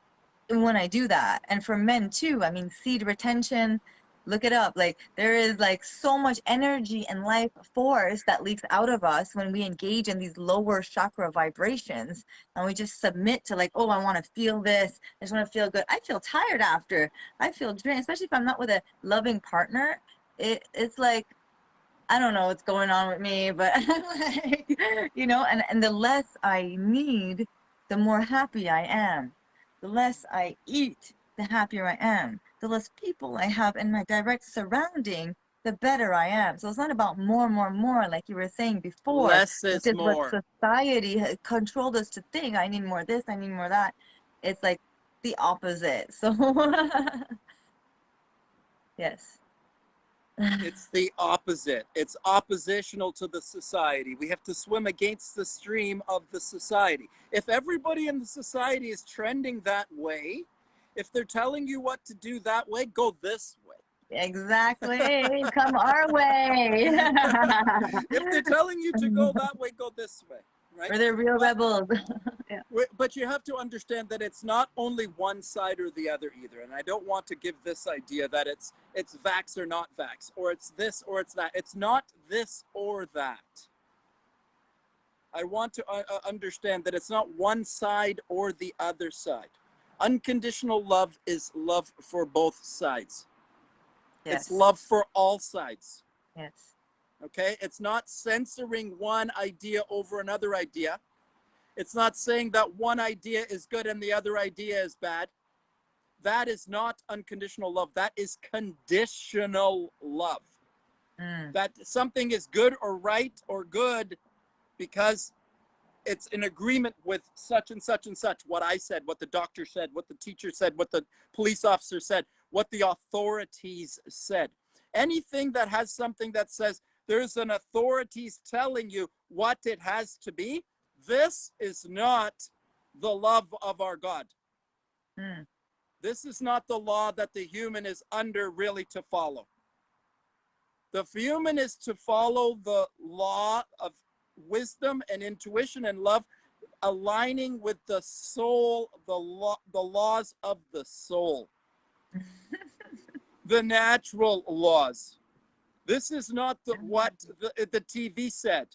when I do that. And for men too, I mean, seed retention, look it up. Like there is like so much energy and life force that leaks out of us when we engage in these lower chakra vibrations and we just submit to like, oh, I want to feel this. I just want to feel good. I feel tired after. I feel drained, especially if I'm not with a loving partner. It's like I don't know what's going on with me, but like, you know, and the less I need, the more happy I am. The less I eat, the happier I am. The less people I have in my direct surrounding, the better I am. So it's not about more, more, more, like you were saying before, Less which is is what more. society has controlled us to think. I need more of this, I need more of that. It's like the opposite. So, yes. It's the opposite. It's oppositional to the society. We have to swim against the stream of the society. If everybody in the society is trending that way, if they're telling you what to do that way, go this way. Exactly. Come our way. If they're telling you to go that way, go this way, right? We're the real But rebels. Yeah. but you have to understand that it's not only one side or the other either. And I don't want to give this idea that it's vax or not vax, or it's this or it's that. It's not this or that. I want to understand that it's not one side or the other side. Unconditional love is love for both sides. It's Yes. love for all sides. Yes. Okay? It's not censoring one idea over another idea. It's not saying that one idea is good and the other idea is bad. That is not unconditional love. That is conditional love. Mm. That something is good or right or good because it's in agreement with such and such and such. What I said, what the doctor said, what the teacher said, what the police officer said, what the authorities said. Anything that has something that says there's an authorities telling you what it has to be, this is not the love of our God. Mm. This is not the law that the human is under really to follow. The human is to follow the law of wisdom and intuition and love, aligning with the soul, the laws of the soul, the natural laws. This is not what the TV said.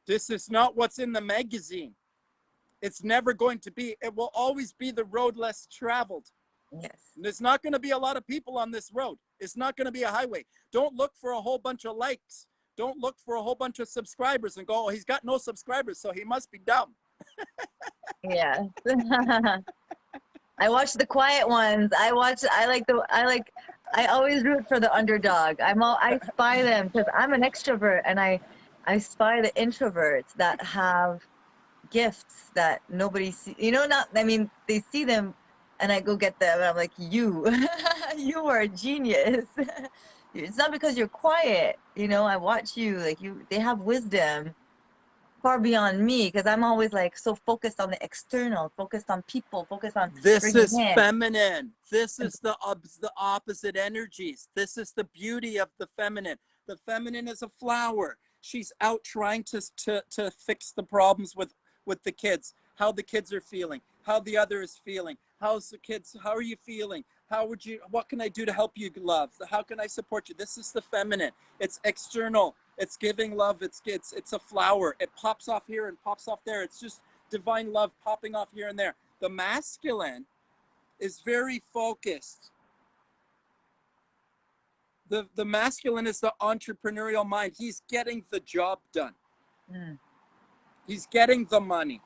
This is not what's in the magazine. It's never going to be. It will always be the road less traveled. Yes. And there's not going to be a lot of people on this road. It's not going to be a highway. Don't look for a whole bunch of likes. Don't look for a whole bunch of subscribers and go, oh, he's got no subscribers, so he must be dumb. Yeah. I watch the quiet ones. I always root for the underdog. I spy them because I'm an extrovert and I spy the introverts that have gifts that nobody see, you know, not, I mean, they see them and I go get them and I'm like, you, you are a genius. It's not because you're quiet, you know, I watch you, like they have wisdom far beyond me because I'm always like so focused on the external, focused on people, focused on This bringing is in. feminine. This is the opposite energies. This is the beauty of the feminine. The feminine is a flower. She's out trying to fix the problems with the kids, how the kids are feeling, how the other is feeling. How's the kids? How are you feeling? What can I do to help you, love? How can I support you? This is the feminine. It's external. It's giving love. It's a flower. It pops off here and pops off there. It's just divine love popping off here and there. The masculine is very focused. The masculine is the entrepreneurial mind. He's getting the job done. Mm. He's getting the money.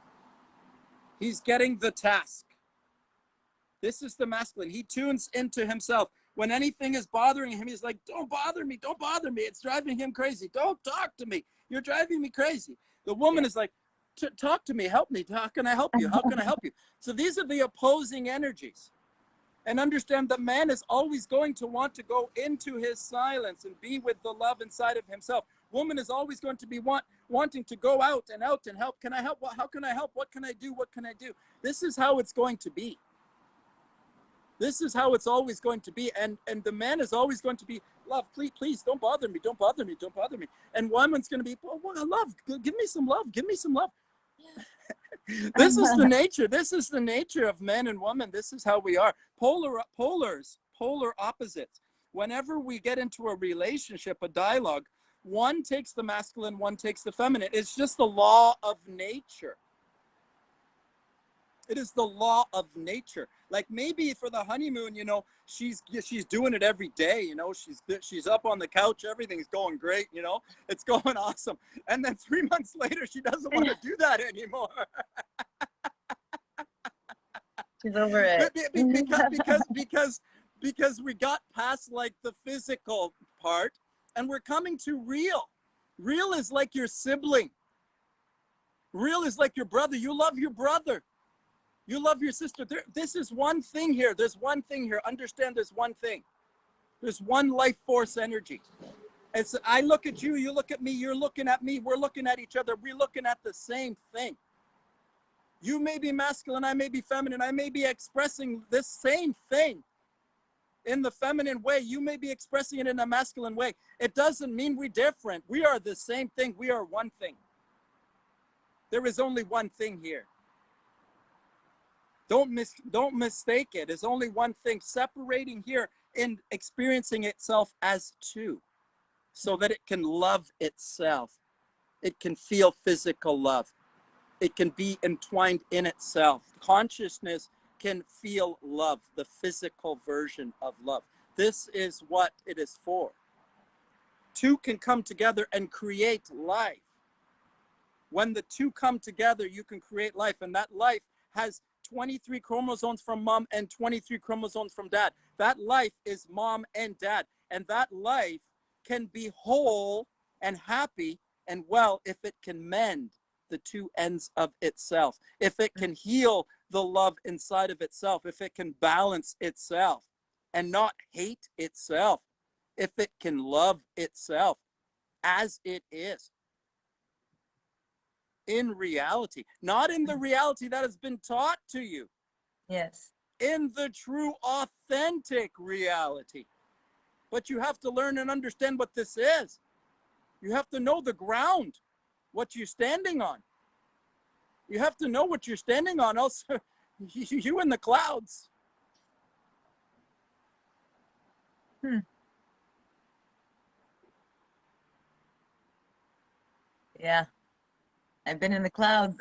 He's getting the task. This is the masculine. He tunes into himself. When anything is bothering him, he's like, don't bother me, don't bother me. It's driving him crazy. Don't talk to me. You're driving me crazy. The woman is like, talk to me, help me. How can I help you? How can I help you? So these are the opposing energies. And understand that man is always going to want to go into his silence and be with the love inside of himself. Woman is always going to be wanting to go out and help. Can I help? How can I help? What can I do? What can I do? This is how it's going to be. This is how it's always going to be. And the man is always going to be, love, please, don't bother me. Don't bother me. Don't bother me. And woman's going to be, well, love, give me some love. Give me some love. This is the nature. This is the nature of men and women. This is how we are. Polar opposites. Whenever we get into a relationship, a dialogue, one takes the masculine, one takes the feminine. It's just the law of nature. It is the law of nature. Like maybe for the honeymoon, you know, she's doing it every day, you know, she's up on the couch, everything's going great, you know, it's going awesome. And then 3 months later, she doesn't want to do that anymore. She's over it. Because we got past like the physical part and we're coming to real. Real is like your sibling. Real is like your brother. You love your brother. You love your sister. This is one thing here. There's one thing here. Understand there's one thing. There's one life force energy. It's I look at you, you look at me, you're looking at me, we're looking at each other, we're looking at the same thing. You may be masculine, I may be feminine, I may be expressing this same thing in the feminine way, you may be expressing it in a masculine way. It doesn't mean we're different. We are the same thing. We are one thing. There is only one thing here. Don't mistake it. There's only one thing separating here and experiencing itself as two so that it can love itself. It can feel physical love. It can be entwined in itself. Consciousness can feel love, the physical version of love. This is what it is for. Two can come together and create life. When the two come together, you can create life, and that life has 23 chromosomes from mom and 23 chromosomes from dad. That life is mom and dad. And that life can be whole and happy and well if it can mend the two ends of itself, if it can heal the love inside of itself, if it can balance itself and not hate itself, if it can love itself as it is. In reality, not in the reality that has been taught to you. Yes. In the true, authentic reality. But you have to learn and understand what this is. You have to know the ground, what you're standing on. You have to know what you're standing on, else you in the clouds. Yeah. I've been in the clouds.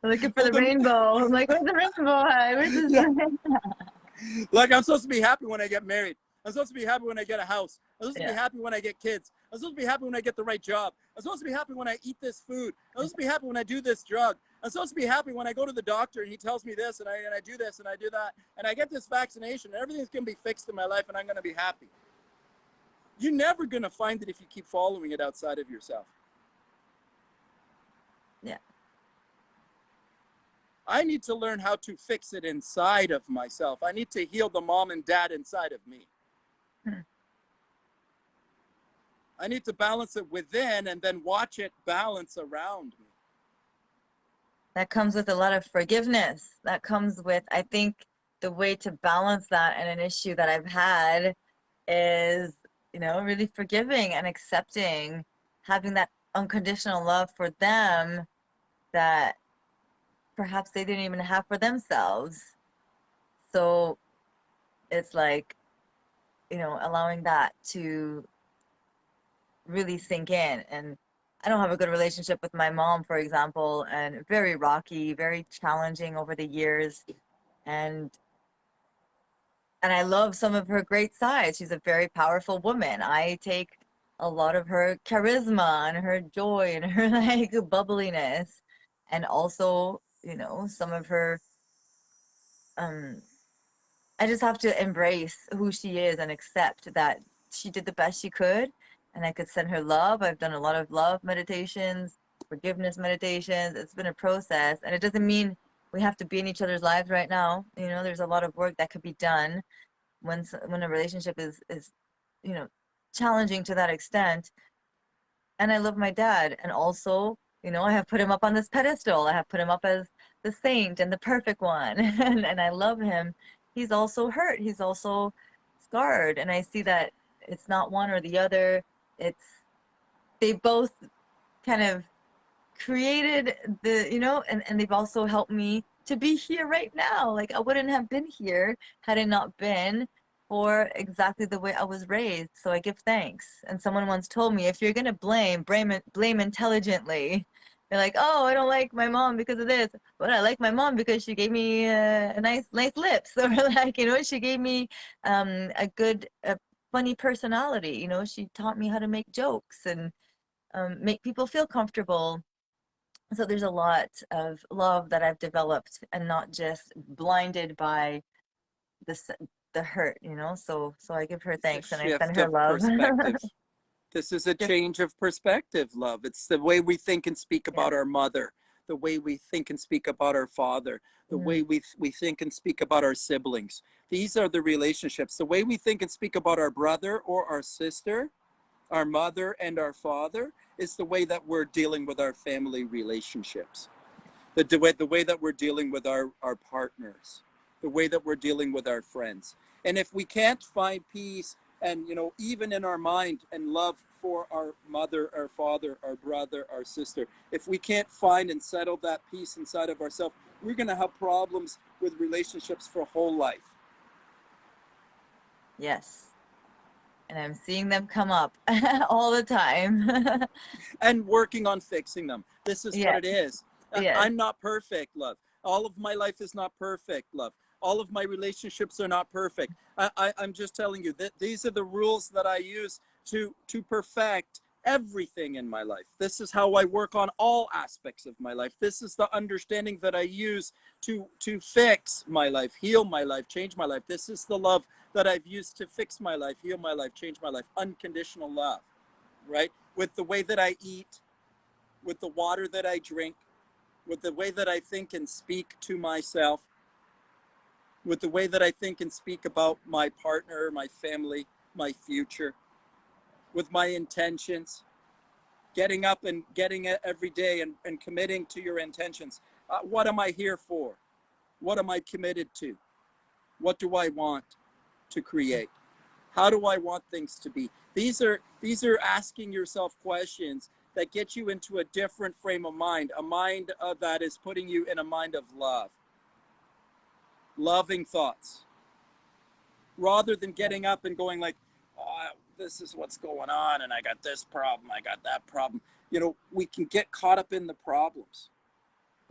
Looking for the rainbow. I'm like, where's the rainbow? Where's this? Yeah. Like I'm supposed to be happy when I get married. I'm supposed to be happy when I get a house. I'm supposed to be happy when I get kids. I'm supposed to be happy when I get the right job. I'm supposed to be happy when I eat this food. I'm supposed to be happy when I do this drug. I'm supposed to be happy when I go to the doctor and he tells me this and I do this and I do that and I get this vaccination and everything's going to be fixed in my life and I'm going to be happy. You're never going to find it if you keep following it outside of yourself. Yeah. I need to learn how to fix it inside of myself. I need to heal the mom and dad inside of me. I need to balance it within and then watch it balance around me. That comes with a lot of forgiveness. That comes with, I think, the way to balance that and an issue that I've had is, you know, really forgiving and accepting, having that unconditional love for them that perhaps they didn't even have for themselves. So it's like, you know, allowing that to really sink in. And I don't have a good relationship with my mom, for example, and very rocky, very challenging over the years. And I love some of her great sides. She's a very powerful woman. I take a lot of her charisma and her joy and her like bubbliness, and also, you know, some of her um I just have to embrace who she is and accept that she did the best she could, and I could send her love. I've done a lot of love meditations, forgiveness meditations. It's been a process, and it doesn't mean we have to be in each other's lives right now. You know, there's a lot of work that could be done when a relationship is you know challenging to that extent. And I love my dad, and also, I have put him up on this pedestal. I have put him up as the saint and the perfect one, and I love him. He's also hurt. He's also scarred, and I see that it's not one or the other. It's they both kind of created and they've also helped me to be here right now. Like I wouldn't have been here had it not been for exactly the way I was raised. So I give thanks. And someone once told me, if you're gonna blame intelligently. They're like, oh, I don't like my mom because of this, but I like my mom because she gave me a nice lips, or like, she gave me a funny personality. She taught me how to make jokes and make people feel comfortable. So there's a lot of love that I've developed, and not just blinded by the the hurt. So I give her It's a thanks and I send shift her of love. perspective. This is a Just change of perspective, love. It's the way we think and speak yeah. about our mother, the way we think and speak about our father, the way Mm, we think and speak about our siblings. These are the relationships. The way we think and speak about our brother or our sister, our mother and our father, is the way that we're dealing with our family relationships. The way that we're dealing with our partners, the way that we're dealing with our friends. And if we can't find peace and, even in our mind and love for our mother, our father, our brother, our sister, if we can't find and settle that peace inside of ourselves, we're going to have problems with relationships for whole life. yes. And I'm seeing them come up all the time. And working on fixing them. This is what Yes, it is. yes. I'm not perfect, love. All of my life is not perfect, love. All of my relationships are not perfect. I'm just telling you that these are the rules that I use to perfect everything in my life. This is how I work on all aspects of my life. This is the understanding that I use to fix my life, heal my life, change my life. This is the love that I've used to fix my life, heal my life, change my life. Unconditional love, right? With the way that I eat, with the water that I drink, with the way that I think and speak to myself, with the way that I think and speak about my partner, my family, my future, with my intentions, getting up and getting it every day and committing to your intentions. What am I here for? What am I committed to? What do I want to create? How do I want things to be? These are asking yourself questions that get you into a different frame of mind, a mind that is putting you in a mind of love, loving thoughts, rather than getting up and going like, oh, this is what's going on, and I got this problem, I got that problem. We can get caught up in the problems.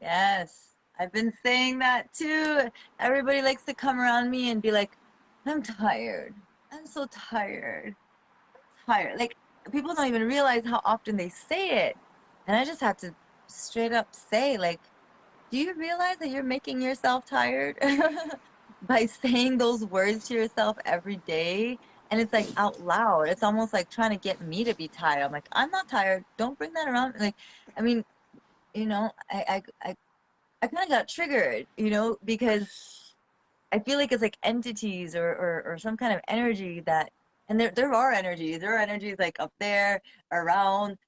Yes, I've been saying that too. Everybody likes to come around me and be like, I'm tired. I'm so tired. Tired. Like, people don't even realize how often they say it. And I just have to straight up say, like, do you realize that you're making yourself tired by saying those words to yourself every day? And it's like out loud. It's almost like trying to get me to be tired. I'm like, I'm not tired. Don't bring that around. Like, I mean, I kind of got triggered, because I feel like it's like entities or some kind of energy that, and there are energies. There are energies like up there, around,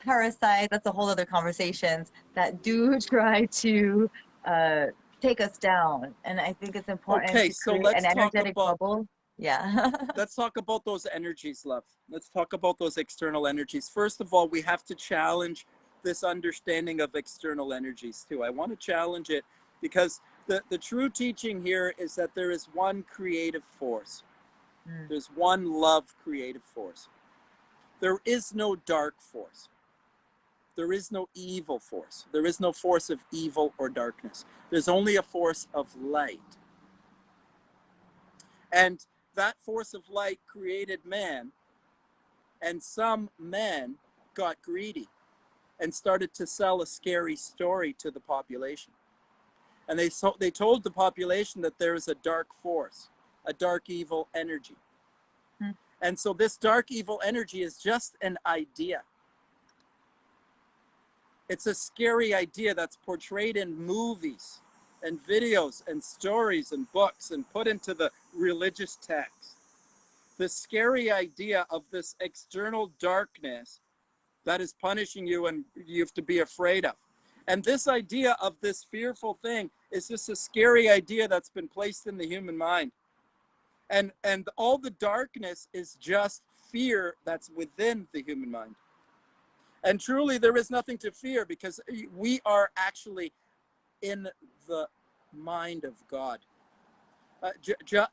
parasites. That's a whole other conversations that do try to uh, take us down. And I think it's important Okay, to so create an let's talk energetic about bubble. Yeah. let's talk about those energies, love. Let's talk about those external energies. First of all, we have to challenge this understanding of external energies too. I want to challenge it because the true teaching here is that there is one creative force. Mm, There's one love creative force. There is no dark force. There is no evil force. There is no force of evil or darkness. There's only a force of light. And that force of light created man, and some men got greedy and started to sell a scary story to the population. And they told the population that there is a dark force, a dark evil energy. Mm. And so this dark evil energy is just an idea. It's a scary idea that's portrayed in movies and videos and stories and books and put into the religious text. The scary idea of this external darkness that is punishing you and you have to be afraid of. And this idea of this fearful thing is just a scary idea that's been placed in the human mind. And all the darkness is just fear that's within the human mind. And truly, there is nothing to fear because we are actually in the mind of God.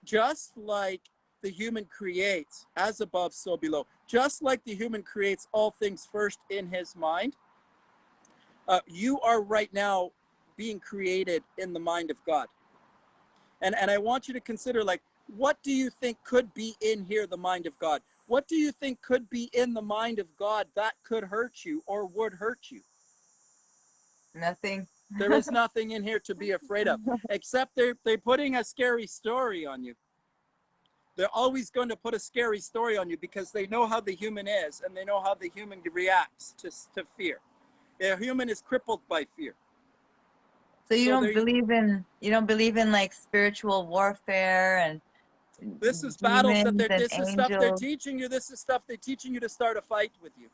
Just like the human creates, as above, so below, just like the human creates all things first in his mind, you are right now being created in the mind of God. And I want you to consider, like, what do you think could be in here, the mind of God? What do you think could be in the mind of God that could hurt you or would hurt you? Nothing. There is nothing in here to be afraid of, except they're putting a scary story on you. They're always going to put a scary story on you because they know how the human is and they know how the human reacts to fear. The human is crippled by fear. So you So don't believe in like spiritual warfare and this is battles that demons and this is stuff they're angels? teaching you. This is stuff they're teaching you to start a fight with you.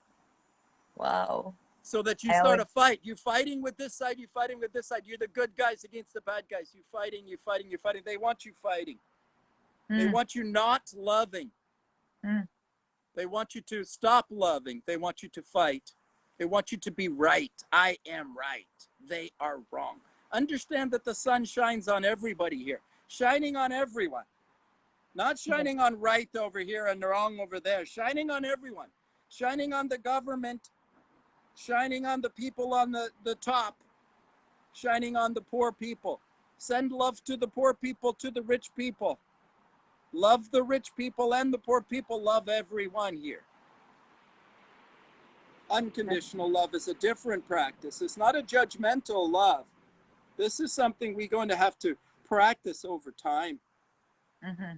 Wow. So that you I start always a fight. You're fighting with this side, you're fighting with this side. You're the good guys against the bad guys. You're fighting. They want you fighting. They mm, want you not loving. mm. They want you to stop loving. They want you to fight. They want you to be right. I am right. They are wrong. Understand that the sun shines on everybody here, shining on everyone. Not shining on right over here and wrong over there, shining on everyone, shining on the government, shining on the people on the top, shining on the poor people. Send love to the poor people, to the rich people. Love the rich people and the poor people. Love everyone here. Unconditional love is a different practice. It's not a judgmental love. This is something we're going to have to practice over time. Mm-hmm.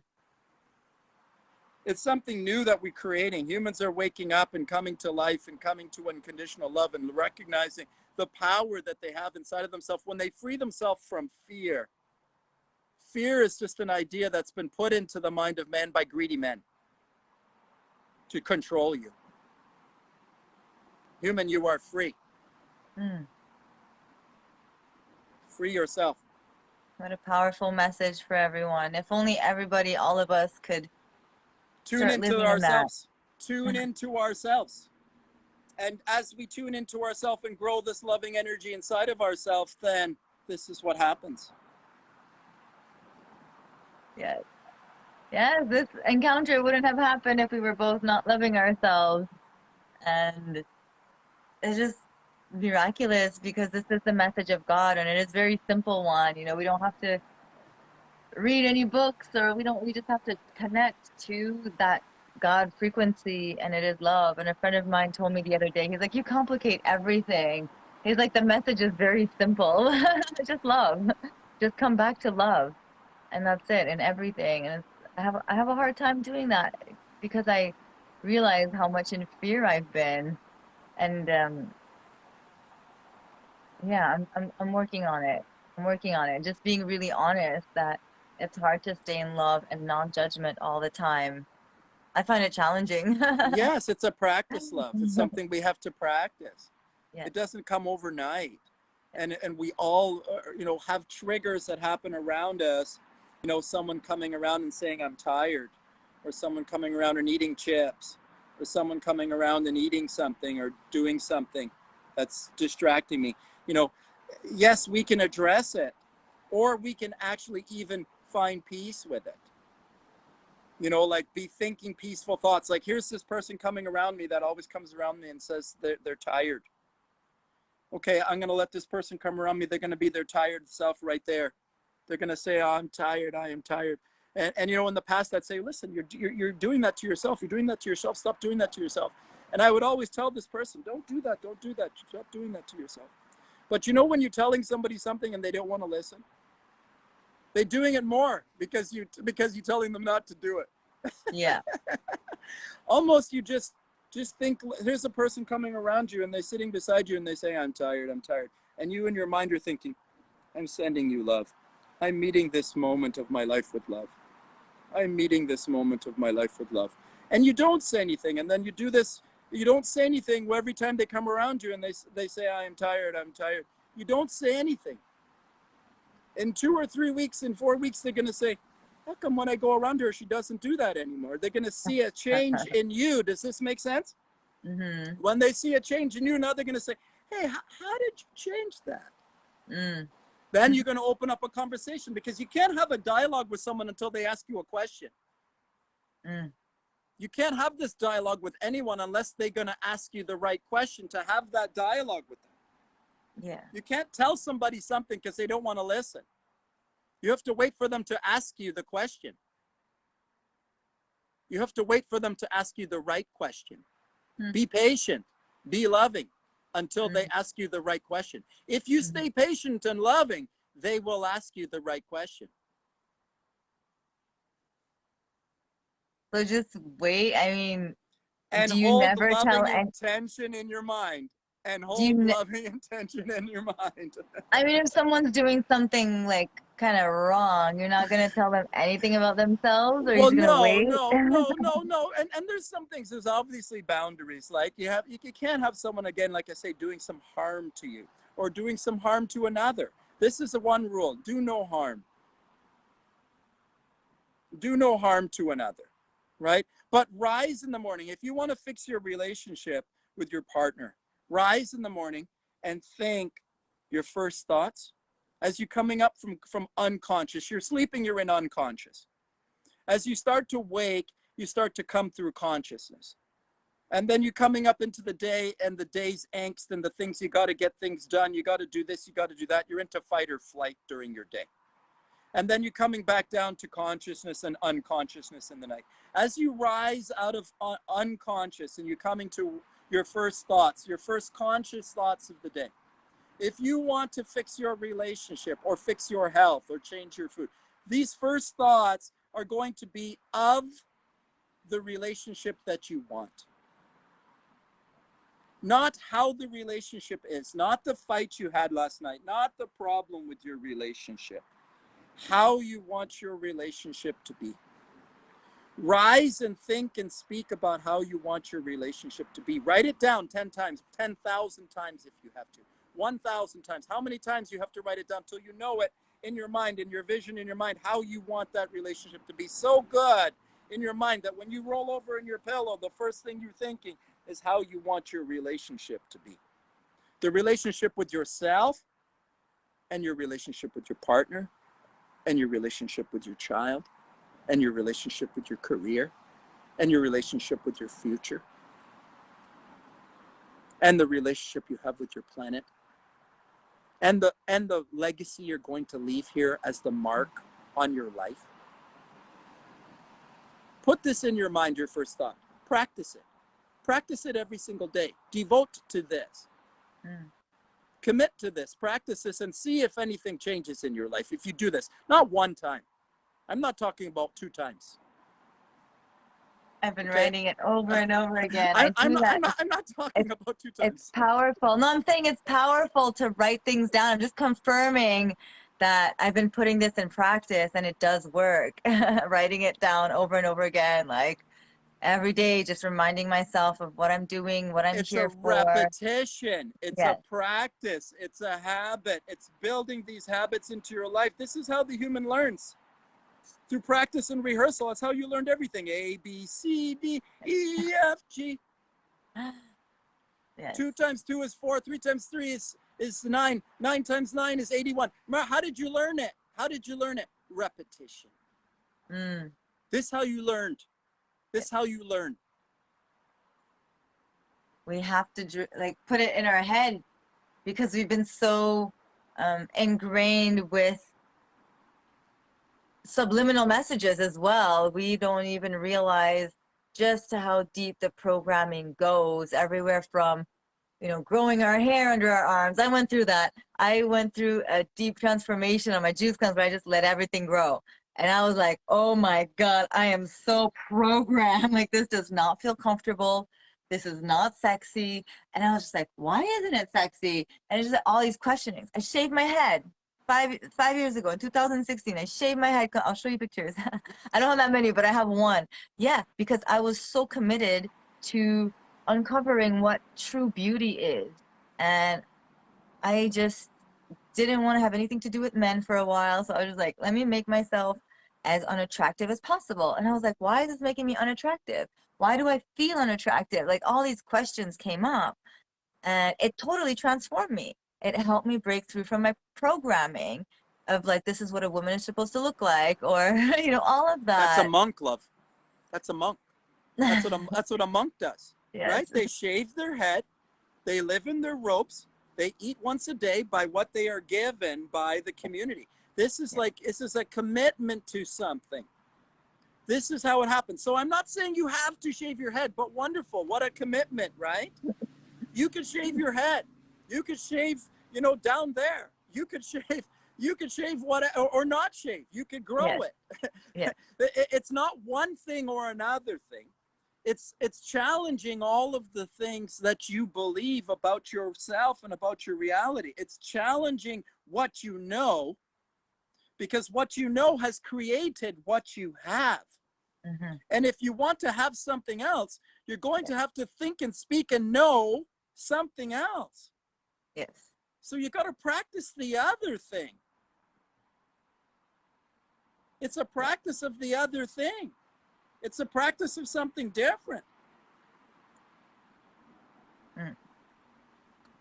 It's something new that we're creating. Humans are waking up and coming to life and coming to unconditional love and recognizing the power that they have inside of themselves when they free themselves from fear. Fear is just an idea that's been put into the mind of man by greedy men to control you. Human, you are free. Mm. Free yourself. What a powerful message for everyone. If only everybody, all of us, could Tune start into living in that. ourselves. Tune into ourselves. And as we tune into ourselves and grow this loving energy inside of ourselves, then this is what happens. Yes. Yes, this encounter wouldn't have happened if we were both not loving ourselves. And it's just miraculous because this is the message of God and it is a very simple one. You know, we don't have to read any books or we just have to connect to that God frequency and it is love. And a friend of mine told me the other day, he's like, you complicate everything. He's like, the message is very simple. Just love. Just come back to love. And that's it in everything. And I have a hard time doing that because I realize how much in fear I've been. And yeah, I'm working on it. I'm working on it. Just being really honest that it's hard to stay in love and non-judgment all the time. I find it challenging. Yes, it's a practice, love. It's something we have to practice. Yes. It doesn't come overnight. And we all, have triggers that happen around us. Someone coming around and saying, I'm tired, or someone coming around and eating chips, or someone coming around and eating something or doing something that's distracting me. Yes, we can address it, or we can actually even find peace with it. Like be thinking peaceful thoughts. Like, here's this person coming around me that always comes around me and says they're tired. Okay, I'm going to let this person come around me. They're going to be their tired self right there. They're going to say, oh, I'm tired. I am tired. And in the past, I'd say, listen, you're doing that to yourself. You're doing that to yourself. Stop doing that to yourself. And I would always tell this person, don't do that. Don't do that. Stop doing that to yourself. But you know when you're telling somebody something and they don't want to listen? They're doing it more because you're telling them not to do it. Yeah. Almost you just think, here's a person coming around you and they're sitting beside you and they say, I'm tired. And you in your mind are thinking, I'm sending you love. I'm meeting this moment of my life with love. I'm meeting this moment of my life with love. And you don't say anything. And then you do this. You don't say anything every time they come around you and they say, I'm tired. You don't say anything. In 2 or 3 weeks, in 4 weeks, they're going to say, how come when I go around her, she doesn't do that anymore? They're going to see a change in you. Does this make sense? Mm-hmm. When they see a change in you, now they're going to say, hey, how did you change that? Then you're going to open up a conversation, because you can't have a dialogue with someone until they ask you a question. You can't have this dialogue with anyone unless they're going to ask you the right question to have that dialogue with them. Yeah. You can't tell somebody something because they don't want to listen. You have to wait for them to ask you the question. You have to wait for them to ask you the right question. Be patient, be loving until they ask you the right question. If you stay patient and loving, they will ask you the right question. So just wait. I mean, And do you hold never tell? loving intention in your mind. And Do you? hold loving intention in your mind. I mean, if someone's doing something like kind of wrong, you're not gonna tell them anything about themselves, or you're Well, just gonna no, wait. no. And there's some things, there's obviously boundaries. Like you can't have someone, again, like I say, doing some harm to you or doing some harm to another. This is the one rule: do no harm. Do no harm to another, right? But rise in the morning. If you want to fix your relationship with your partner, rise in the morning and think your first thoughts as you're coming up from unconscious. You're sleeping, you're in unconscious. As you start to wake, you start to come through consciousness. And then you're coming up into the day and the day's angst and the things, you got to get things done. You got to do this, you got to do that. You're into fight or flight during your day. And then you're coming back down to consciousness and unconsciousness in the night. As you rise out of unconscious and you're coming to your first thoughts, your first conscious thoughts of the day. If you want to fix your relationship or fix your health or change your food, these first thoughts are going to be of the relationship that you want. Not how the relationship is, not the fight you had last night, not the problem with your relationship. How you want your relationship to be. Rise and think and speak about how you want your relationship to be. Write it down 10 times, 10,000 times if you have to, 1,000 times. How many times you have to write it down till you know it in your mind, in your vision, in your mind, how you want that relationship to be so good in your mind that when you roll over in your pillow, the first thing you're thinking is how you want your relationship to be. The relationship with yourself and your relationship with your partner and your relationship with your child and your relationship with your career and your relationship with your future and the relationship you have with your planet and the legacy you're going to leave here as the mark on your life. Put this in your mind, your first thought. Practice it. Practice it every single day. Devote to this. Commit to this. Practice this and see if anything changes in your life if you do this. Not one time. I'm not talking about 2 times. I've been writing it over and over again. I'm not talking about 2 times. It's powerful. No, I'm saying it's powerful to write things down. I'm just confirming that I've been putting this in practice and it does work. Writing it down over and over again, like every day, just reminding myself of what I'm doing, what I'm here for. It's a repetition. It's a practice. It's a habit. It's building these habits into your life. This is how the human learns. Through practice and rehearsal. That's how you learned everything. A, B, C, D, E, F, G. Yes. 2 times 2 is 4. 3 times 3 is 9. 9 times 9 is 81. How did you learn it? How did you learn it? Repetition. This is how you learned. This is how you learn. We have to put it in our head because we've been so ingrained with subliminal messages as well. We don't even realize just how deep the programming goes, everywhere from growing our hair under our arms. I went through that. I went through a deep transformation on my juice cleanse where I just let everything grow. And I was like, oh my God, I am so programmed. Like, this does not feel comfortable. This is not sexy. And I was just like, why isn't it sexy? And it's just all these questionings. I shaved my head 5 years ago in 2016. I shaved my head. I'll show you pictures. I don't have that many, but I have one. Yeah, because I was so committed to uncovering what true beauty is. And I just didn't want to have anything to do with men for a while. So I was just like, let me make myself as unattractive as possible. And I was like, why is this making me unattractive? Why do I feel unattractive? Like, all these questions came up, and it totally transformed me. It helped me break through from my programming of like, this is what a woman is supposed to look like, or all of That's a that. monk, love. That's a monk. That's what a monk does, Yes. right? They shave their head, they live in their robes, they eat once a day by what they are given by the community. This is a commitment to something. This is how it happens. So I'm not saying you have to shave your head, but wonderful. What a commitment, right? You could shave your head. You could shave, down there. You could shave what, or not shave. You could grow Yes. it. Yes. It's not one thing or another thing. It's challenging all of the things that you believe about yourself and about your reality. It's challenging what you know, because what you know has created what you have. Mm-hmm. And if you want to have something else, you're going to have to think and speak and know something else. Yes. So you got to practice the other thing. It's a practice of the other thing. It's a practice of something different. Mm.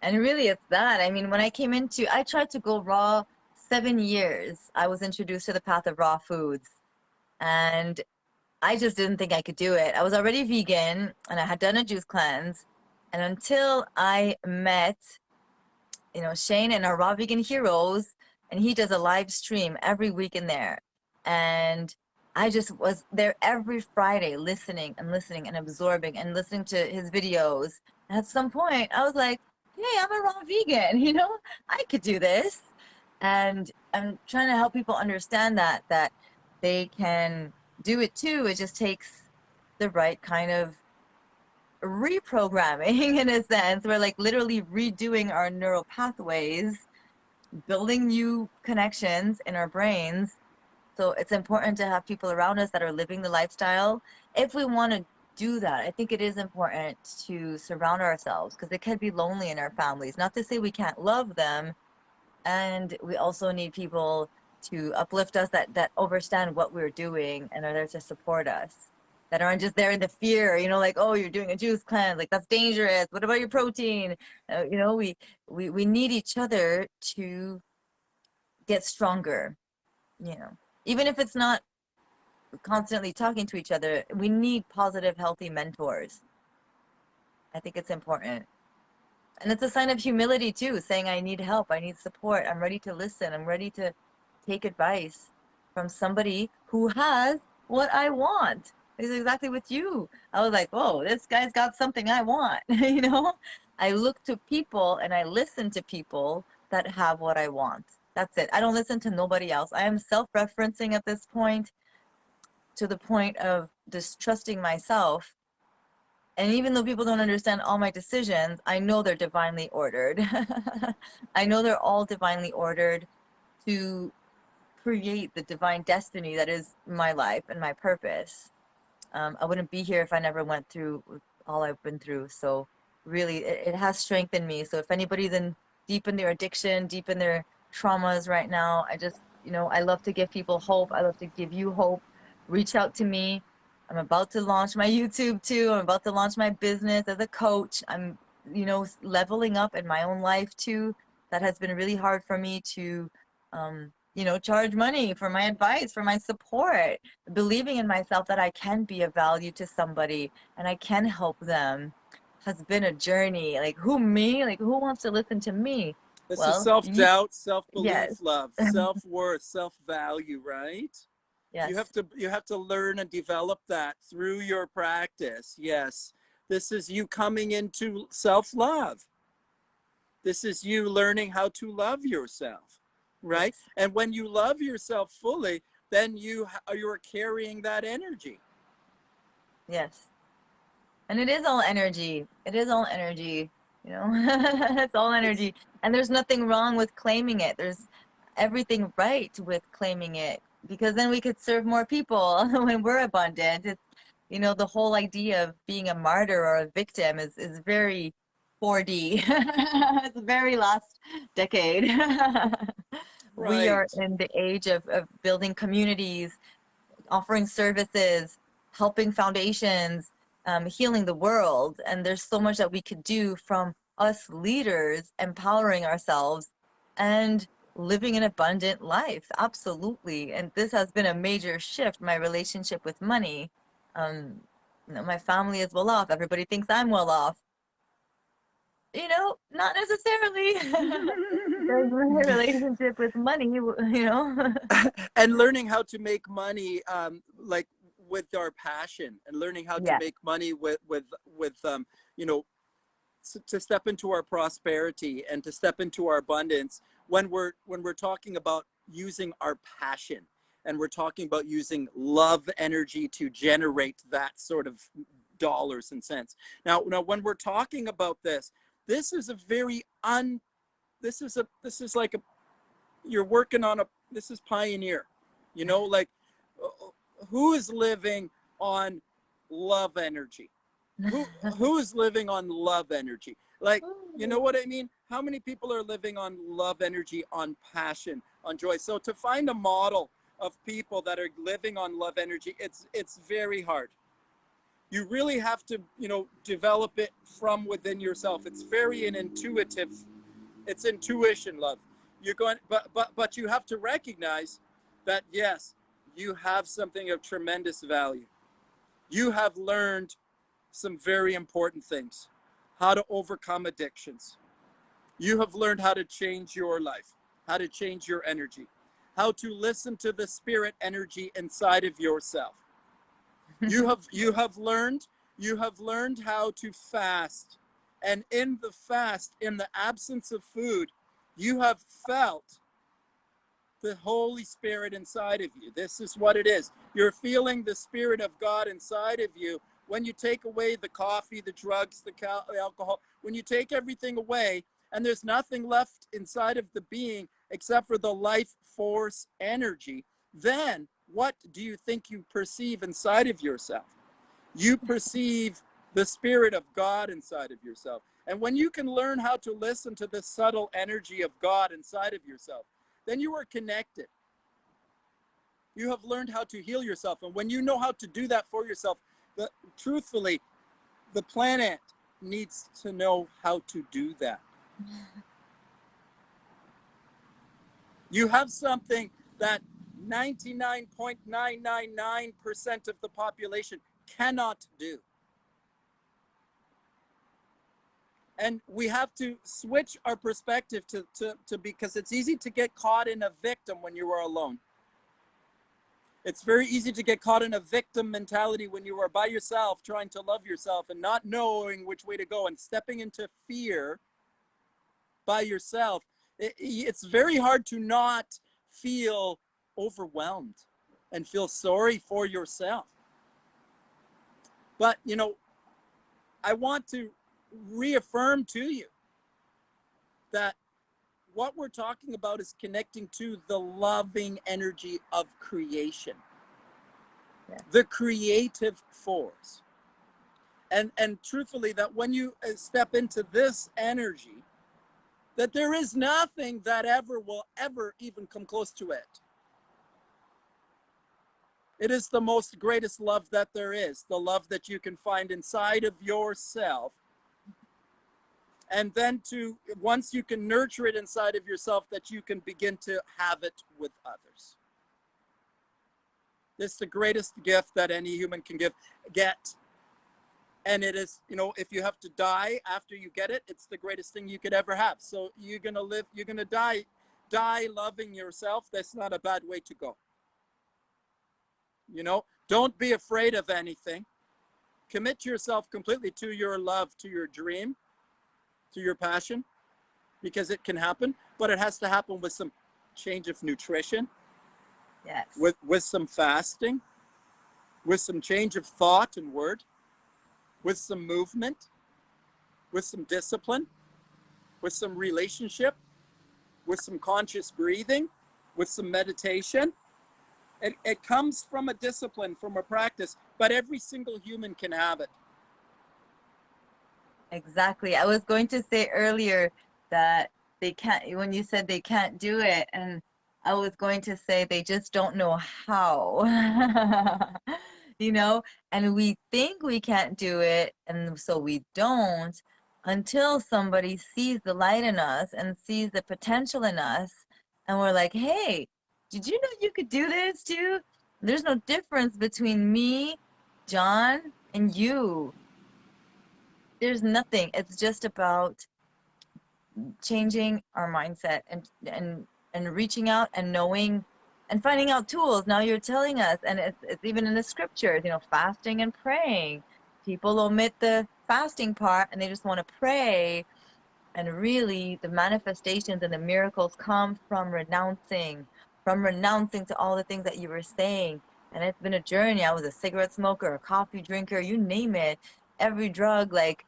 And really, it's that. I mean, when I tried to go raw 7 years. I was introduced to the path of raw foods, and I just didn't think I could do it. I was already vegan, and I had done a juice cleanse. And until I met, Shane and our Raw Vegan Heroes, and he does a live stream every week in there. And I just was there every Friday listening and absorbing and listening to his videos. And at some point, I was like, hey, I'm a raw vegan, I could do this. And I'm trying to help people understand that they can do it too. It just takes the right kind of reprogramming in a sense. We're like literally redoing our neural pathways, building new connections in our brains. So it's important to have people around us that are living the lifestyle. If we want to do that, I think it is important to surround ourselves, because it can be lonely in our families. Not to say we can't love them. And we also need people to uplift us that understand what we're doing and are there to support us, that aren't just there in the fear, like, oh, you're doing a juice cleanse, like, that's dangerous, what about your protein? We need each other to get stronger, even if it's not constantly talking to each other. We need positive, healthy mentors. I think it's important. And it's a sign of humility too, saying I need help, I need support, I'm ready to listen, I'm ready to take advice from somebody who has what I want. It's exactly with you. I was like, oh, this guy's got something I want. I look to people and I listen to people that have what I want. That's it. I don't listen to nobody else. I am self-referencing at this point, to the point of distrusting myself. And even though people don't understand all my decisions, I know they're divinely ordered. I know they're all divinely ordered to create the divine destiny that is my life and my purpose. I wouldn't be here if I never went through all I've been through. So really, it has strengthened me. So if anybody's deep in their addiction, deep in their traumas right now, I just, I love to give people hope. I love to give you hope. Reach out to me. I'm about to launch my YouTube too. I'm about to launch my business as a coach. I'm, leveling up in my own life too. That has been really hard for me to, charge money for my advice, for my support. Believing in myself that I can be of value to somebody and I can help them has been a journey. Like, who, me? Like, who wants to listen to me? This is Well, self-doubt, yes. self-belief, love, self-worth, self-value, right? Yes. You have to learn and develop that through your practice. Yes. This is you coming into self-love. This is you learning how to love yourself, right? Yes. And when you love yourself fully, then you're carrying that energy. Yes. And it is all energy. It is all energy, you know. It's all It's energy. And there's nothing wrong with claiming it. There's everything right with claiming it because then we could serve more people when we're abundant. It's, you know, the whole idea of being a martyr or a victim is very 4D. It's very last decade. We are right. in the age of building communities, offering services, helping foundations, healing the world. And there's so much that we could do from us leaders empowering ourselves and living an abundant life. Absolutely. And this has been a major shift, my relationship with money. Um, you know, my family is well off. Everybody thinks I'm well off. You know, not necessarily. There's my relationship with money, you know. And learning how to make money, like with our passion, and learning how to Yes. make money with you know, to step into our prosperity and to step into our abundance when we're talking about using our passion, and we're talking about using love energy to generate that sort of dollars and cents. Now when we're talking about this is a very this is like a, you're working on a, this is pioneer, you know, like who is living on love energy? who who is living on love energy? Like, you know what I mean? How many people are living on love energy, on passion, on joy? So to find a model of people that are living on love energy, it's very hard. You really have to, you know, develop it from within yourself. It's very an intuitive, it's intuition, love. You're going, but you have to recognize that yes, you have something of tremendous value. You have learned some very important things: how to overcome addictions. You have learned how to change your life, how to change your energy, how to listen to the spirit energy inside of yourself. You have learned how to fast. And in the fast, in the absence of food, you have felt the Holy Spirit inside of you. This is what it is. You're feeling the Spirit of God inside of you. When you take away the coffee, the drugs, the alcohol, when you take everything away and there's nothing left inside of the being except for the life force energy, then what do you think you perceive inside of yourself? You perceive the Spirit of God inside of yourself. And when you can learn how to listen to the subtle energy of God inside of yourself, then you are connected. You have learned how to heal yourself. And when you know how to do that for yourself, truthfully, the planet needs to know how to do that. You have something that 99.999% of the population cannot do. And we have to switch our perspective to because it's easy to get caught in a victim when you are alone. It's very easy to get caught in a victim mentality when you are by yourself, trying to love yourself and not knowing which way to go and stepping into fear by yourself. It's very hard to not feel overwhelmed and feel sorry for yourself. But, you know, I want to reaffirm to you that what we're talking about is connecting to the loving energy of creation, Yeah. the creative force. And truthfully, that when you step into this energy, that there is nothing that ever will ever even come close to it. It is the most greatest love that there is, the love that you can find inside of yourself. And then once you can nurture it inside of yourself, that you can begin to have it with others. This is the greatest gift that any human can get. And it is, you know, if you have to die after you get it, it's the greatest thing you could ever have. So you're going to live, you're going to die loving yourself. That's not a bad way to go. You know, don't be afraid of anything. Commit yourself completely to your love, to your dream, to your passion. because it can happen, but it has to happen with some change of nutrition, Yes. with some fasting, with some change of thought and word, with some movement, with some discipline, with some relationship, with some conscious breathing, with some meditation. It comes from a discipline, from a practice, but every single human can have it. Exactly. I was going to say earlier that they can't, when you said they can't do it, and I was going to say they just don't know how. You know, and we think we can't do it, and so we don't until somebody sees the light in us and sees the potential in us, and we're like, hey, did you know you could do this too? There's no difference between me, John, and you. There's nothing. It's just about changing our mindset and reaching out and knowing and finding out tools. Now you're telling us, and it's even in the scriptures, you know, fasting and praying. People omit the fasting part and they just want to pray. And really, the manifestations and the miracles come from renouncing to all the things that you were saying. And it's been a journey. I was a cigarette smoker, a coffee drinker, you name it, every drug, like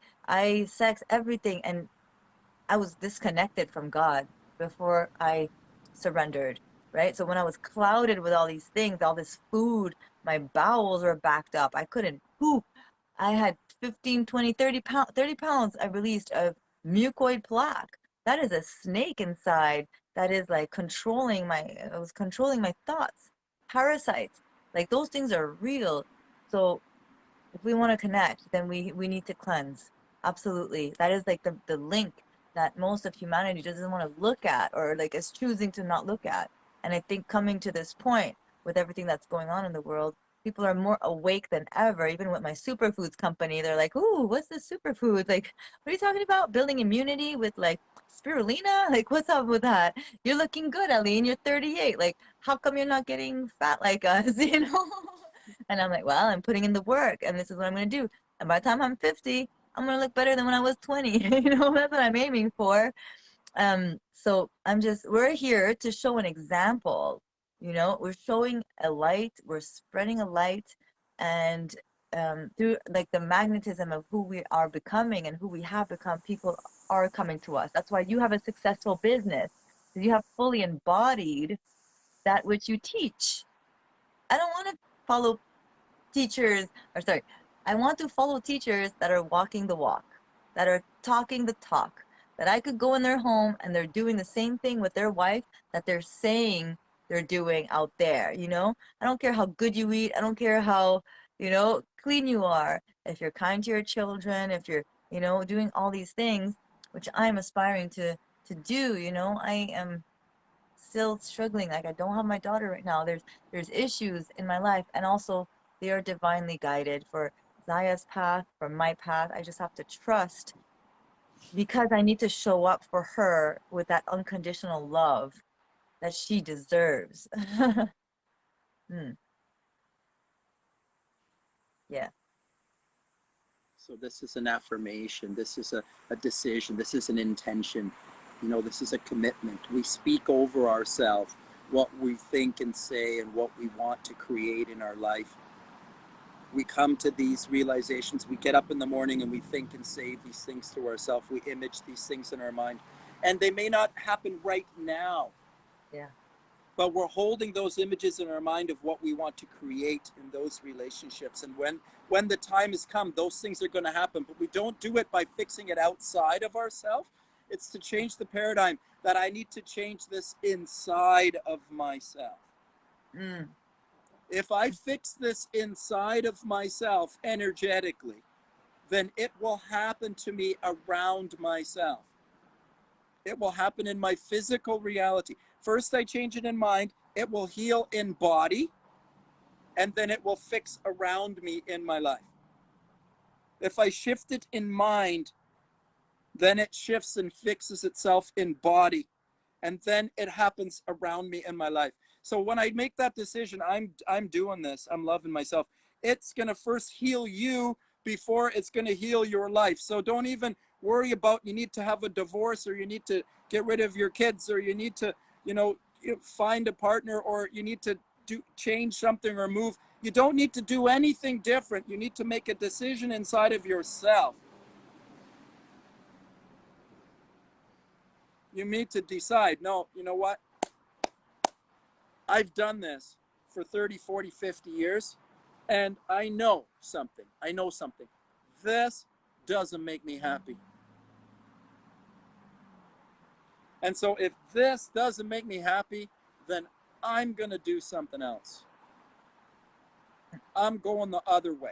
sex, everything. And I was disconnected from God before I surrendered, right? So when I was clouded with all these things, all this food, my bowels were backed up. I couldn't poop. I had 15, 20, 30 pounds I released of mucoid plaque. That is a snake inside that is like I was controlling my thoughts, parasites. Like those things are real. So if we want to connect, then we need to cleanse. Absolutely. That is like the link that most of humanity doesn't want to look at, or like is choosing to not look at. And I think coming to this point with everything that's going on in the world, people are more awake than ever. Even with my superfoods company, they're like, ooh, what's this superfood? Like, what are you talking about? Building immunity with like spirulina? Like, what's up with that? You're looking good, Aline. You're 38. Like, how come you're not getting fat like us? You know? And I'm like, well, I'm putting in the work and this is what I'm going to do. And by the time I'm 50, I'm going to look better than when I was 20. You know, that's what I'm aiming for. So we're here to show an example. You know, we're showing a light, we're spreading a light, and through like the magnetism of who we are becoming and who we have become, people are coming to us. That's why you have a successful business, because you have fully embodied that which you teach. I don't want to follow teachers, or sorry, I want to follow teachers that are walking the walk, that are talking the talk, that I could go in their home and they're doing the same thing with their wife that they're saying they're doing out there, you know? I don't care how good you eat, I don't care how, you know, clean you are. If you're kind to your children, if you're, you know, doing all these things, which I'm aspiring to do, you know, I am still struggling. Like I don't have my daughter right now. There's issues in my life, and also they are divinely guided for Zaya's path, for my path. I just have to trust, because I need to show up for her with that unconditional love that she deserves. Hmm. Yeah. So this is an affirmation. This is a decision. This is an intention. You know, this is a commitment. We speak over ourselves what we think and say and what we want to create in our life. We come to these realizations. We get up in the morning and we think and say these things to ourselves. We image these things in our mind. And they may not happen right now. Yeah. But we're holding those images in our mind of what we want to create in those relationships. And when the time has come, those things are going to happen. But we don't do it by fixing it outside of ourselves. It's to change the paradigm that I need to change this inside of myself. Mm. If I fix this inside of myself energetically, then it will happen to me around myself. It will happen in my physical reality. First, I change it in mind. It will heal in body, and then it will fix around me in my life. If I shift it in mind, then it shifts and fixes itself in body, and then it happens around me in my life. So when I make that decision, I'm doing this. I'm loving myself. It's gonna first heal you before it's gonna heal your life. So don't even worry about you need to have a divorce, or you need to get rid of your kids, or you need to, find a partner, or you need to change something or move. You don't need to do anything different. You need to make a decision inside of yourself. You need to decide, no, you know what? I've done this for 30, 40, 50 years, and I know something. This doesn't make me happy. And so if this doesn't make me happy, then I'm going to do something else. I'm going the other way.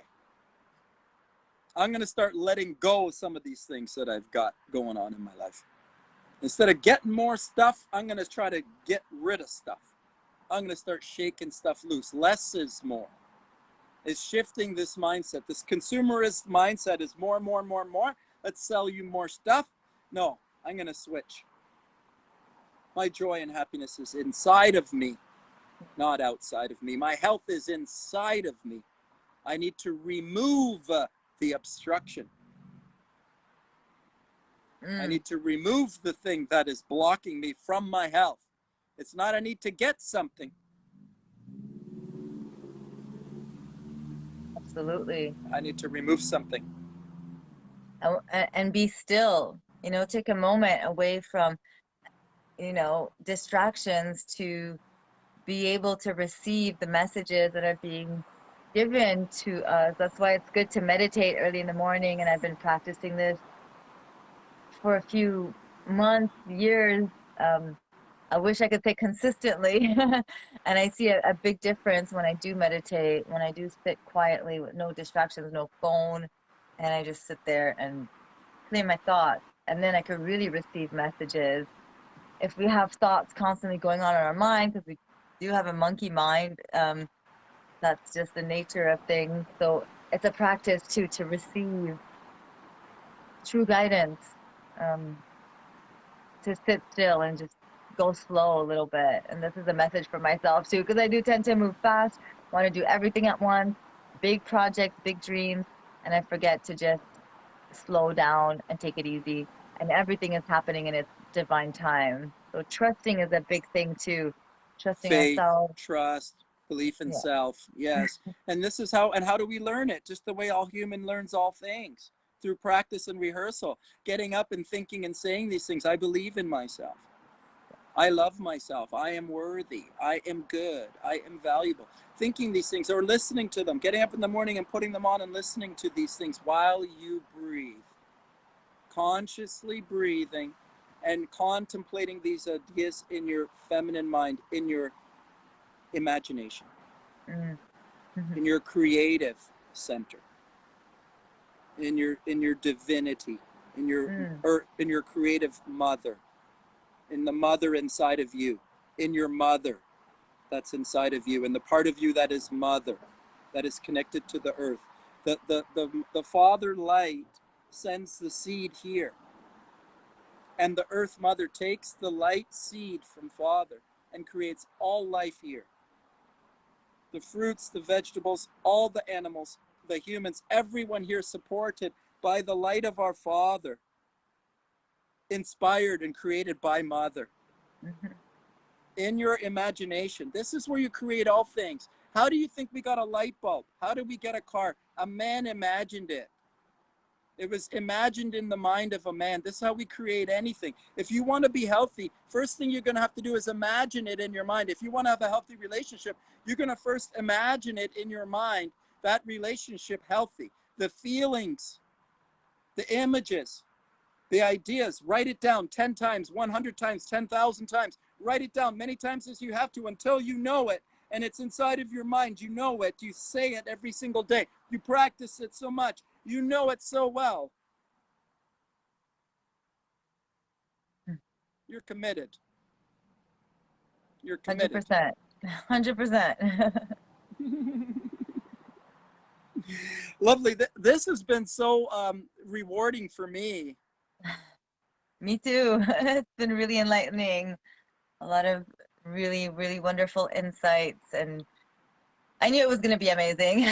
I'm going to start letting go of some of these things that I've got going on in my life. Instead of getting more stuff, I'm going to try to get rid of stuff. I'm going to start shaking stuff loose. Less is more. It's shifting this mindset. This consumerist mindset is more, more, more, more. Let's sell you more stuff. No, I'm going to switch. My joy and happiness is inside of me, not outside of me. My health is inside of me. I need to remove the obstruction. I need to remove the thing that is blocking me from my health. It's not I need to get something. Absolutely. I need to remove something. And be still, take a moment away from, distractions to be able to receive the messages that are being given to us. That's why it's good to meditate early in the morning. And I've been practicing this for a few months, years. I wish I could say consistently. And I see a big difference when I do meditate, when I do sit quietly with no distractions, no phone, and I just sit there and clear my thoughts. And then I could really receive messages. If we have thoughts constantly going on in our mind, because we do have a monkey mind, that's just the nature of things. So it's a practice too, to receive true guidance, to sit still and just go slow a little bit. And this is a message for myself too, because I do tend to move fast, want to do everything at once, big projects, big dreams, and I forget to just slow down and take it easy. And everything is happening in its divine time. So trusting is a big thing too. Trusting Faith, ourselves. trust, belief in Yeah. self. Yes. And this is how do we learn it? Just the way all human learns all things, through practice and rehearsal. Getting up and thinking and saying these things. I believe in myself. I love myself. I am worthy. I am good. I am valuable. Thinking these things, or listening to them. Getting up in the morning and putting them on and listening to these things while you breathe. Consciously breathing and contemplating these ideas in your feminine mind, in your imagination, in your creative center, in your divinity, in your creative mother, in the mother inside of you, in your mother that's inside of you, and the part of you that is mother, that is connected to the earth. The Father light sends the seed here, and the earth mother takes the light seed from Father and creates all life here. The fruits, the vegetables, all the animals, the humans, everyone here supported by the light of our Father, inspired and created by Mother. In your imagination, this is where you create all things. How do you think we got a light bulb? How did we get a car? A man imagined it. It was imagined in the mind of a man. This is how we create anything. If you want to be healthy, first thing you're going to have to do is imagine it in your mind. If you want to have a healthy relationship, you're going to first imagine it in your mind, that relationship healthy. The feelings, the images, the ideas, write it down 10 times, 100 times, 10,000 times. Write it down many times as you have to until you know it. And it's inside of your mind. You know it. You say it every single day. You practice it so much. You know it so well. You're committed. You're committed. 100%. 100%. Lovely. This has been so rewarding for me. Me too. It's been really enlightening. A lot of really, really wonderful insights and I knew it was going to be amazing.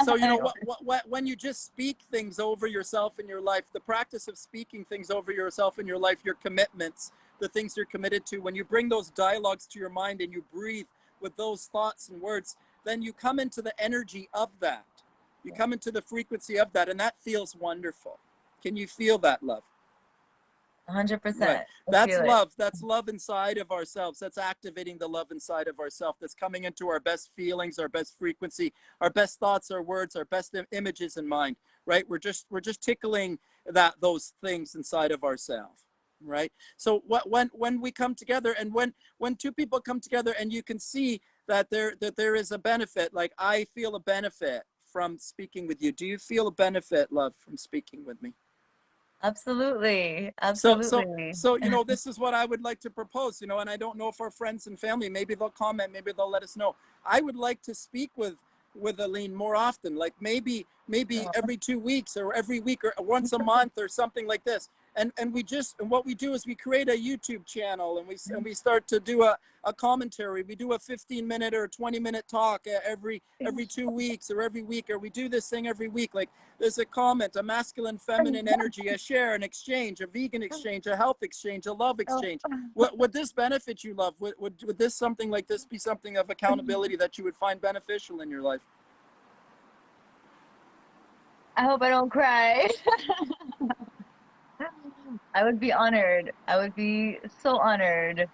So, you I know, know. when you just speak things over yourself in your life, the practice of speaking things over yourself in your life, your commitments, the things you're committed to, when you bring those dialogues to your mind and you breathe with those thoughts and words, then you come into the energy of that. You come into the frequency of that, and that feels wonderful. Can you feel that, love? Right. 100%. I That's feel it. love. That's love inside of ourselves. That's activating the love inside of ourselves. That's coming into our best feelings, our best frequency, our best thoughts, our words, our best images in mind, right? We're just tickling those things inside of ourselves, right? So when we come together, and when two people come together and you can see that there is a benefit, like I feel a benefit from speaking with you. Do you feel a benefit, love, from speaking with me? Absolutely. So, so, Absolutely. so, this is what I would like to propose, and I don't know if our friends and family, maybe they'll comment, maybe they'll let us know. I would like to speak with Aline more often, like maybe Oh, every 2 weeks or every week or once a month or something like this. And what we do is we create a YouTube channel, and we start to do a commentary. We do a 15-minute or 20-minute talk every 2 weeks or every week, or we do this thing every week. Like, there's a comment, a masculine, feminine energy, a share, an exchange, a vegan exchange, a health exchange, a love oh. exchange. Would this benefit you, love? Would this, something like this, be something of accountability that you would find beneficial in your life? I hope I don't cry. I would be honored. I would be so honored.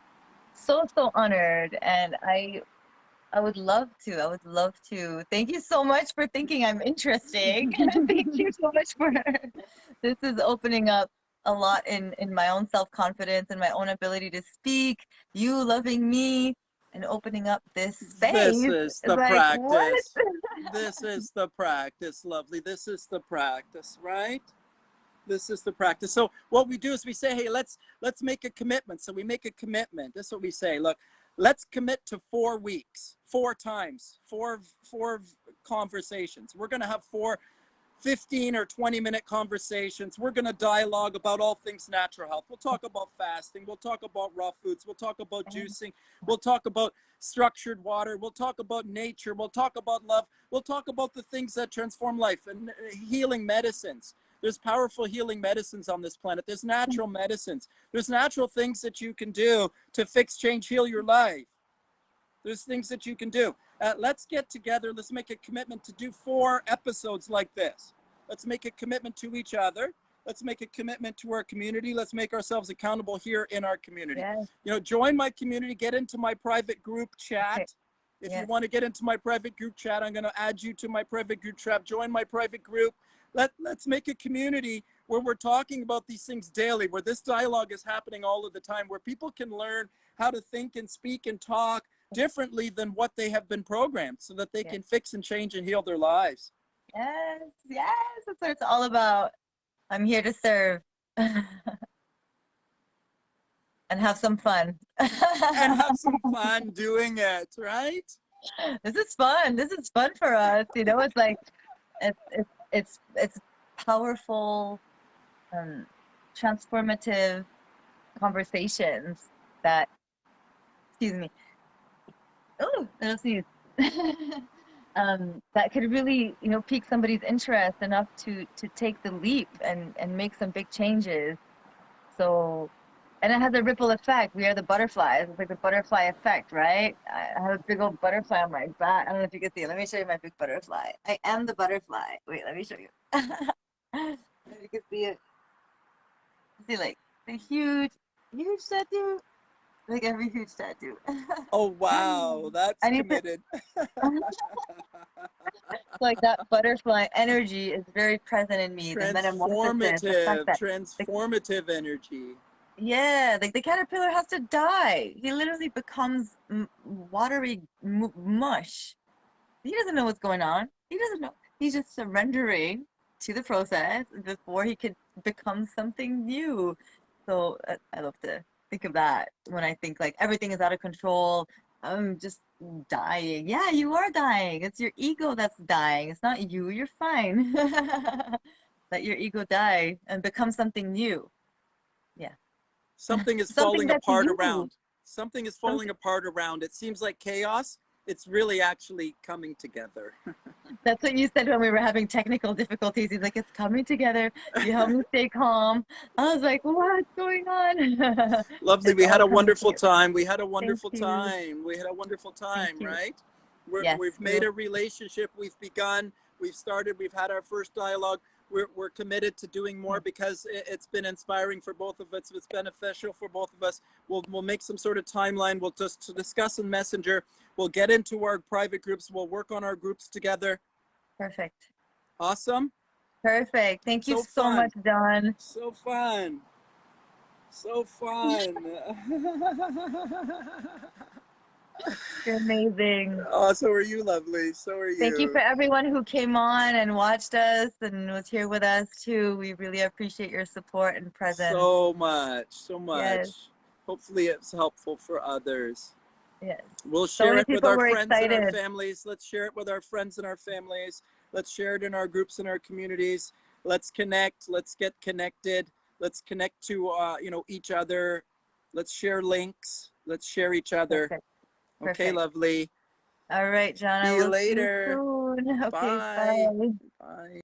So, so honored. And I would love to. I would love to. Thank you so much for thinking I'm interesting. Thank you so much for this is opening up a lot in my own self-confidence and my own ability to speak. You loving me and opening up this This space. is It's the like, what? practice. This is the practice, lovely. This is the practice, right? This is the practice. So what we do is we say, hey, let's make a commitment. So we make a commitment. This is what we say. Look, let's commit to 4 weeks, 4 times, four conversations. We're going to have 15 or 20-minute conversations. We're going to dialogue about all things natural health. We'll talk about fasting. We'll talk about raw foods. We'll talk about juicing. We'll talk about structured water. We'll talk about nature. We'll talk about love. We'll talk about the things that transform life and healing medicines. There's powerful healing medicines on this planet. There's natural medicines. There's natural things that you can do to fix, change, heal your life. There's things that you can do. Let's get together. Let's make a commitment to do 4 episodes like this. Let's make a commitment to each other. Let's make a commitment to our community. Let's make ourselves accountable here in our community. Yes. Join my community. Get into my private group Okay. chat. If you Yes. want to get into my private group chat, I'm going to add you to my private group chat. Join my private group. Let's make a community where we're talking about these things daily, where this dialogue is happening all of the time, where people can learn how to think and speak and talk differently than what they have been programmed, so that they Yes. can fix and change and heal their lives. Yes. Yes. That's what it's all about. I'm here to serve and have some fun. And have some fun doing it, right? This is fun. This is fun for us. It's like it's powerful, um, transformative conversations that, excuse me, oh, little sneeze, that could really, pique somebody's interest enough to take the leap and make some big changes. So, and it has a ripple effect. We are the butterflies. It's like the butterfly effect, right? I have a big old butterfly on my back. I don't know if you can see it. Let me show you my big butterfly. I am the butterfly. Wait, let me show you. If you can see it. See, like the huge, huge tattoo. Like every huge tattoo. Oh, wow, that's I need to, committed. like that butterfly energy is very present in me. The metamorphosis, the fact Transformative, that the transformative energy. yeah, like the caterpillar has to die. He literally becomes watery mush. He doesn't know what's going on. He doesn't know. He's just surrendering to the process before he could become something new. So I love to think of that when I think like everything is out of control. I'm just dying. Yeah, you are dying. It's your ego that's dying. It's not you. You're fine. Let your ego die and become something new. Yeah. Something is Something falling that's apart you. around. Something is falling Something. apart around. It seems like chaos. it's really actually coming together. That's what you said when we were having technical difficulties. He's like, it's coming together. You help me stay calm. I was like, what's going on? Lovely. It's We had all a coming wonderful together. time. We had a Thank wonderful you. time. We had a wonderful Thank time, you. right? Yes. We've made a relationship. We've begun. We've started. We've had our first dialogue. We're committed to doing more because it's been inspiring for both of us. It's beneficial for both of us. We'll make some sort of timeline. We'll just discuss in Messenger. We'll get into our private groups. We'll work on our groups together. Perfect. Awesome. Perfect. Thank you So so much, fun. Don. So fun. So fun. You're amazing. Oh, so are you, lovely. So are Thank you you. for everyone who came on and watched us and was here with us too. We really appreciate your support and presence. So much. So much. Yes. Hopefully it's helpful for others. Yes. We'll So share many it with people our were friends and our excited. families. Let's share it with our friends and our families. Let's share it in our groups and our communities. Let's connect. Let's get connected. Let's connect to each other. Let's share links. Let's share each other. Perfect. Okay, Perfect. lovely. All right, John. I See you will see you later. soon. Okay, Bye. bye. Bye.